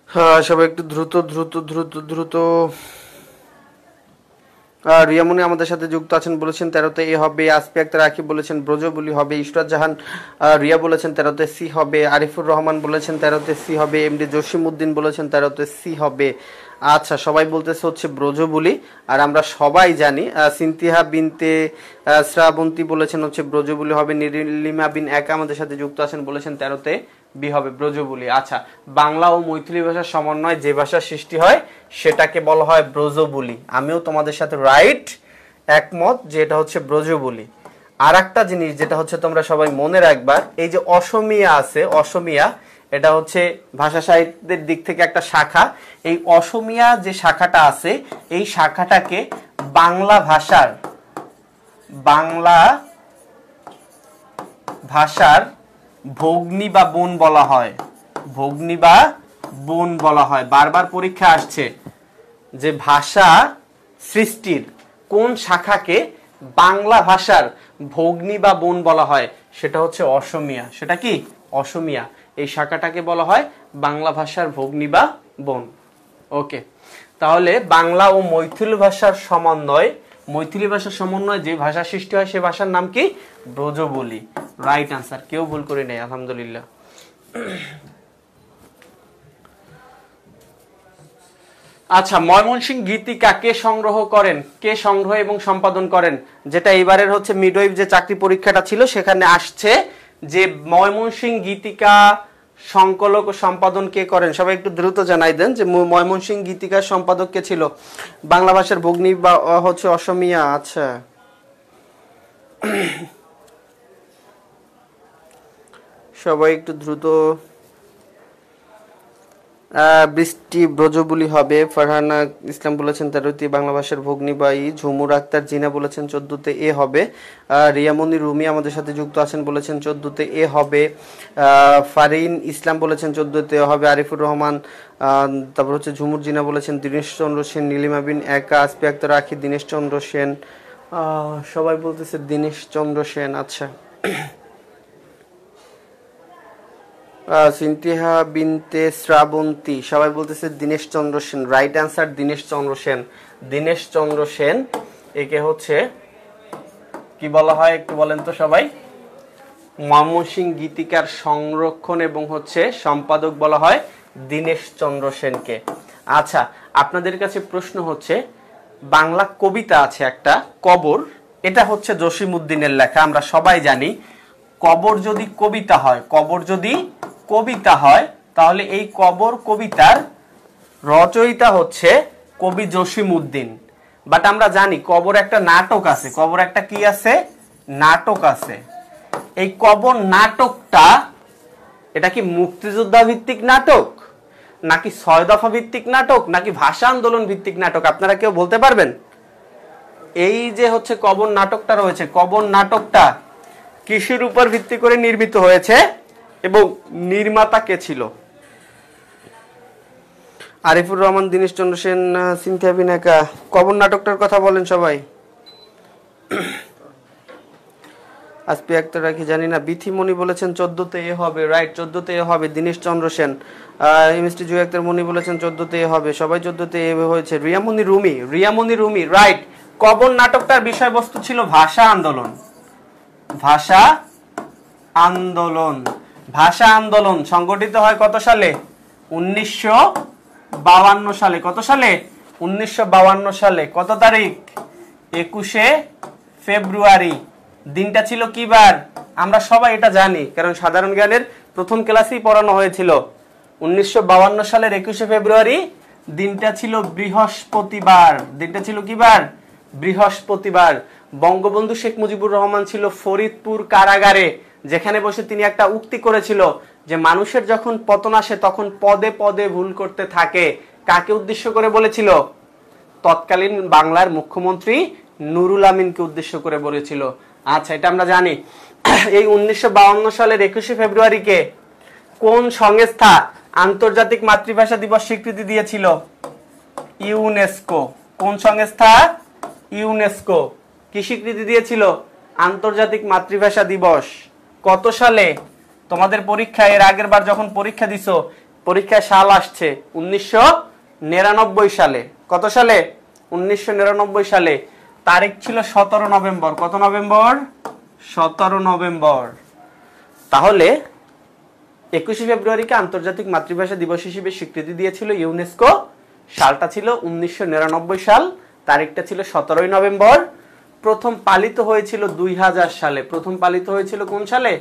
হ্যাঁ, সবাই একটু দ্রুত দ্রুত দ্রুত দ্রুত। রিয়ামনি আমাদের সাথে যুক্ত আছেন, বলেছেন 13তে এ হবে। আসপি আক্তার রাখি বলেছেন ব্রজবুলি হবে। ইশরাত জাহান রিয়া বলেছেন 13তে সি হবে। আরিফুর রহমান বলেছেন 13তে সি হবে। এমডি জসিমউদ্দিন বলেছেন 13তে সি হবে। আচ্ছা, সবাই বলতেছে হচ্ছে ব্রজবুলি, আর আমরা সবাই জানি। সিনতিহা বিনতে শ্রাবন্তী বলেছেন হচ্ছে ব্রজবুলি হবে। নীলিমা বিন একা আমাদের সাথে যুক্ত আছেন, বলেছেন 13তে বি হবে, ব্রজবুলি। আচ্ছা, বাংলা ও মৈথিলি ভাষার সমন্বয় যে ভাষার সৃষ্টি হয় সেটাকে বলা হয় ব্রজবুলি। আমিও তোমাদের সাথে রাইট একমত যে এটা হচ্ছে ব্রজবুলি। আর একটা জিনিস যেটা হচ্ছে তোমরা সবাই মনে রাখবা, এই যে অসমীয়া আছে, অসমীয়া এটা হচ্ছে ভাষা সাহিত্যের দিক থেকে একটা শাখা। এই অসমীয়া যে শাখাটা আছে এই শাখাটাকে বাংলা ভাষার ভগ্নী বা বোন বলা হয়। ভগ্নী বা বোন বলা হয়। বারবার পরীক্ষা আসছে যে ভাষা সৃষ্টির কোন শাখাকে বাংলা ভাষার ভগ্নী বা বোন বলা হয়, সেটা হচ্ছে অসমীয়া। সেটা কি? অসমীয়া। এই শাখাটাকে বলা হয় বাংলা ভাষার ভগ্নী বা বোন। ওকে, তাহলে বাংলা ও মৈথিলি ভাষার সমন্বয়, মৈথিলি ভাষার সমন্বয় যে ভাষা সৃষ্টি হয় সে ভাষার নাম কি? ব্রজবুলি। রাইট আনসার, কেউ ভুল করে নেই, আলহামদুলিল্লাহ। আচ্ছা, ময়মনসিংহ গীতিকা কে সংগ্রহ করেন, কে সংগ্রহ এবং সম্পাদন করেন? যেটা এবারের হচ্ছে মিডওয়াইফ যে চাকরি পরীক্ষাটা ছিল সেখানে আসছে যে ময়মনসিংহ গীতিকা সংকলক ও সম্পাদন কে করেন? সবাই একটু দ্রুত জানাই দেন যে ময়মনসিংহ গীতিকার সম্পাদক কে ছিল? বাংলা ভাষার ভগ্নী বা হচ্ছে অসমিয়া। আচ্ছা, সবাই একটু দ্রুত। বৃষ্টি ব্রজবুলি হবে। ফারহানা ইসলাম বলেছেন 13তে বাংলা ভাষার ভগ্নিবাই। ঝুমুর আক্তার জিনা বলেছেন 14তে এ হবে। রিয়ামনি রুমি আমাদের সাথে যুক্ত আছেন বলেছেন 14তে এ হবে। ফারিন ইসলাম বলেছেন 14তে হবে। আরিফুর রহমান, তারপর হচ্ছে ঝুমুর জিনা বলেছেন দীনেশ চন্দ্র সেন। নীলিমা বিন একা, আসপি আক্তার রাখি, দীনেশ চন্দ্র সেন। সবাই বলতেছে দীনেশ চন্দ্র সেন। আচ্ছা, সিনতিহা বিনতে শ্রাবন্তী, সবাই বলতেছে দীনেশ চন্দ্র সেন। রাইট অ্যান্সার দীনেশ চন্দ্র সেন। দীনেশ চন্দ্র সেন, একে হচ্ছে কি বলা হয় একটু বলেন তো সবাই? ময়মনসিংহ গীতিকার সংরক্ষণ এবং হচ্ছে সম্পাদক বলা হয় দীনেশ চন্দ্র সেনকে। আচ্ছা, আপনাদের কাছে প্রশ্ন হচ্ছে, বাংলা কবিতা আছে একটা কবর, এটা হচ্ছে জসিমউদ্দিনের লেখা, আমরা সবাই জানি। কবর যদি কবিতা হয়, কবর যদি কবিতা হয়, তাহলে এই কবর কবিতার রচয়িতা হচ্ছে কবি জসিমউদ্দিন। বাট আমরা জানি কবর একটা নাটক আছে, কবর একটা কি আছে? নাটক আছে। এই কবর নাটকটা এটা কি মুক্তিযোদ্ধা ভিত্তিক নাটক, নাকি 6 দফা ভিত্তিক নাটক, নাকি ভাষা আন্দোলন ভিত্তিক নাটক? আপনারা কেউ বলতে পারবেন? এই যে হচ্ছে কবর নাটকটা রয়েছে, কবর নাটকটা কিসের উপর ভিত্তি করে নির্মিত হয়েছে এবং নির্মাতা কে ছিল? আরিফুর রহমান, দীনেশ চন্দ্র সেন, সিনথিয়া বিন একা। কবর নাটকটার কথা বলেন সবাই। আসপি আক্তার রাখি জানি না। বিথিমণি বলেছেন 14তে এ হবে। রাইট, 14তে এ হবে। দীনেশ চন্দ্র সেন। এমএসটি জুই আক্তার মনি বলেছেন 14তে এ হবে। সবাই 14তে এ হয়েছে। রিয়ামনি রুমি, রিয়ামনি রুমি, রাইট। কবর নাটকটার বিষয়বস্তু ছিল ভাষা আন্দোলন। ভাষা আন্দোলন। ভাষা আন্দোলন সংগঠিত হয় কত সালে? 1952 সালে। কত সালে? 1952 সালে। কত তারিখ? 21শে ফেব্রুয়ারি। দিনটা ছিল কি বার? আমরা সবাই এটা জানি, কারণ সাধারণ জ্ঞানের প্রথম ক্লাসেই পড়ানো হয়েছিল। 1952 সালের 21শে ফেব্রুয়ারি দিনটা ছিল বৃহস্পতিবার। দিনটা ছিল কি বার? বৃহস্পতিবার। বঙ্গবন্ধু শেখ মুজিবুর রহমান ছিল ফরিদপুর কারাগারে, যেখানে বসে তিনি একটা উক্তি করেছিল যে মানুষের যখন পতন আসে তখন পদে পদে ভুল করতে থাকে। কাকে উদ্দেশ্য করে বলেছিল? তৎকালীন বাংলার মুখ্যমন্ত্রী নুরুল আমিনকে উদ্দেশ্য করে বলেছিল। আচ্ছা, এটা আমরা জানি। এই 1952 সালের 21শে ফেব্রুয়ারিকে কোন সংস্থা আন্তর্জাতিক মাতৃভাষা দিবস স্বীকৃতি দিয়েছিল? ইউনেস্কো। কোন সংস্থা? ইউনেস্কো। কি স্বীকৃতি দিয়েছিল? আন্তর্জাতিক মাতৃভাষা দিবস। কত সালে? তোমাদের পরীক্ষা, এর আগের বার যখন পরীক্ষা দিছো, পরীক্ষায় সাল আসছে 1999 সালে। কত সালে? 1999 সালে। তারিখ ছিল 17 নভেম্বর। কত নভেম্বর? 17 নভেম্বর। তাহলে 21শে ফেব্রুয়ারিকে আন্তর্জাতিক মাতৃভাষা দিবস হিসেবে স্বীকৃতি দিয়েছিল ইউনেস্কো। সালটা ছিল 1999 সাল, তারিখটা ছিল 17 নভেম্বর। প্রথম পালিত হয়েছিল 2000 সালে। প্রথম পালিত হয়েছিল কোন সালে?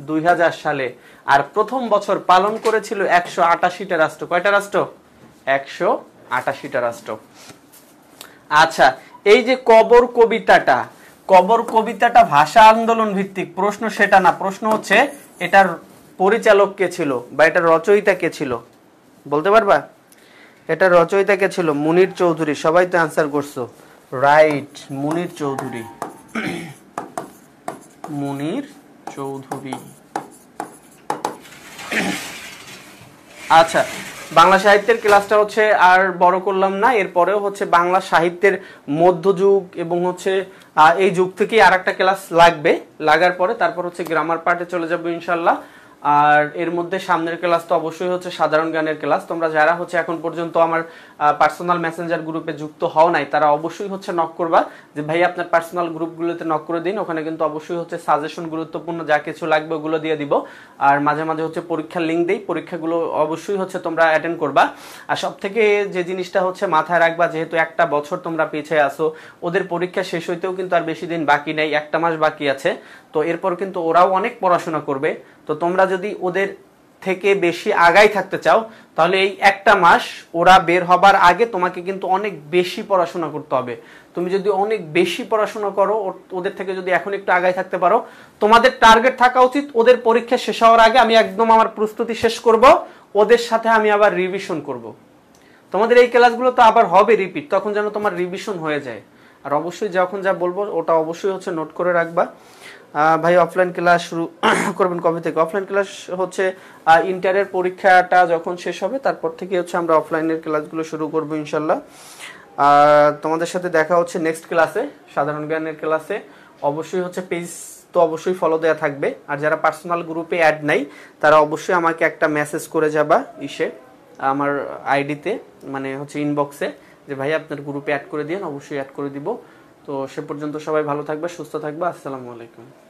2000 সালে। আর প্রথম বছর পালন করেছিল 188টা রাষ্ট্র। কয়টা রাষ্ট্র? 188টা রাষ্ট্র। আচ্ছা, এই যে কবর কবিতাটা, কবর কবিতাটা ভাষা আন্দোলন ভিত্তিক, প্রশ্ন সেটা না। প্রশ্ন হচ্ছে এটার পরিচালক কে ছিল বা এটার রচয়িতা কে ছিল? বলতে পারবা? এটার রচয়িতা কে ছিল? মুনির চৌধুরী। সবাই তো অ্যান্সার করছো। রাইট, মুনির চৌধুরী। মুনির চৌধুরী। আচ্ছা, বাংলা সাহিত্যের ক্লাসটা হচ্ছে আর বড় করলাম না। এরপরেও হচ্ছে বাংলা সাহিত্যের মধ্যযুগ এবং হচ্ছে এই যুগ থেকেই আর একটা ক্লাস লাগবে। লাগার পরে তারপর হচ্ছে গ্রামার পার্টে চলে যাবো ইনশাল্লাহ। আর এর মধ্যে সামনের ক্লাস তো অবশ্যই হচ্ছে সাধারণ জ্ঞানের ক্লাস। তোমরা যারা হচ্ছে এখন পর্যন্ত আমার পার্সোনাল মেসেঞ্জার গ্রুপে যুক্ত হও নাই তারা অবশ্যই হচ্ছে নক করবা, যে ভাই আপনার পার্সোনাল গ্রুপগুলোতে নক করে দিন, ওখানে কিন্তু অবশ্যই হচ্ছে সাজেশন গুরুত্বপূর্ণ যা কিছু লাগবে ওগুলো দিয়ে দিব। আর মাঝে মাঝে হচ্ছে পরীক্ষার লিঙ্ক দেই, পরীক্ষাগুলো অবশ্যই হচ্ছে তোমরা অ্যাটেন্ড করবা। আর সব থেকে যে জিনিসটা হচ্ছে মাথায় রাখবা, যেহেতু একটা বছর তোমরা পিছিয়ে আসো, ওদের পরীক্ষা শেষ হইতেও কিন্তু আর বেশি দিন বাকি নেই, একটা মাস বাকি আছে। তো এরপর কিন্তু ওরাও অনেক পড়াশোনা করবে। তো তোমরা যদি ওদের থেকে বেশি আগাই থাকতে চাও তাহলে এই একটা মাস ওরা বের হবার আগে তোমাকে কিন্তু অনেক বেশি পড়াশোনা করতে হবে। তুমি যদি অনেক বেশি পড়াশোনা করো, ওদের থেকে যদি এখন একটু আগাই থাকতে পারো, তোমাদের টার্গেট থাকা উচিত ওদের পরীক্ষা শেষ হওয়ার আগে আমি একদম আমার প্রস্তুতি শেষ করব, ওদের সাথে আমি আবার রিভিশন করব। তোমাদের এই ক্লাসগুলো তো আবার হবে রিপিট, তখন যেন তোমার রিভিশন হয়ে যায়। আর অবশ্যই যখন যা বলবো ওটা অবশ্যই হচ্ছে নোট করে রাখবা। ভাই অফলাইন ক্লাস শুরু করবেন কবে থেকে? অফলাইন ক্লাস হচ্ছে ইন্টারের পরীক্ষাটা যখন শেষ হবে তারপর থেকে হচ্ছে আমরা অফলাইনের ক্লাসগুলো শুরু করবো ইনশাল্লাহ। তোমাদের সাথে দেখা হচ্ছে নেক্সট ক্লাসে, সাধারণ জ্ঞানের ক্লাসে। অবশ্যই হচ্ছে পেজ তো অবশ্যই ফলো দেওয়া থাকবে। আর যারা পার্সোনাল গ্রুপে অ্যাড নাই তারা অবশ্যই আমাকে একটা মেসেজ করে যাবা আমার আইডিতে, মানে হচ্ছে ইনবক্সে, যে ভাই আপনার গ্রুপে অ্যাড করে দিন, অবশ্যই অ্যাড করে দিব। তো সে পর্যন্ত সবাই ভালো থাকবে, সুস্থ থাকবে। আসসালামু আলাইকুম।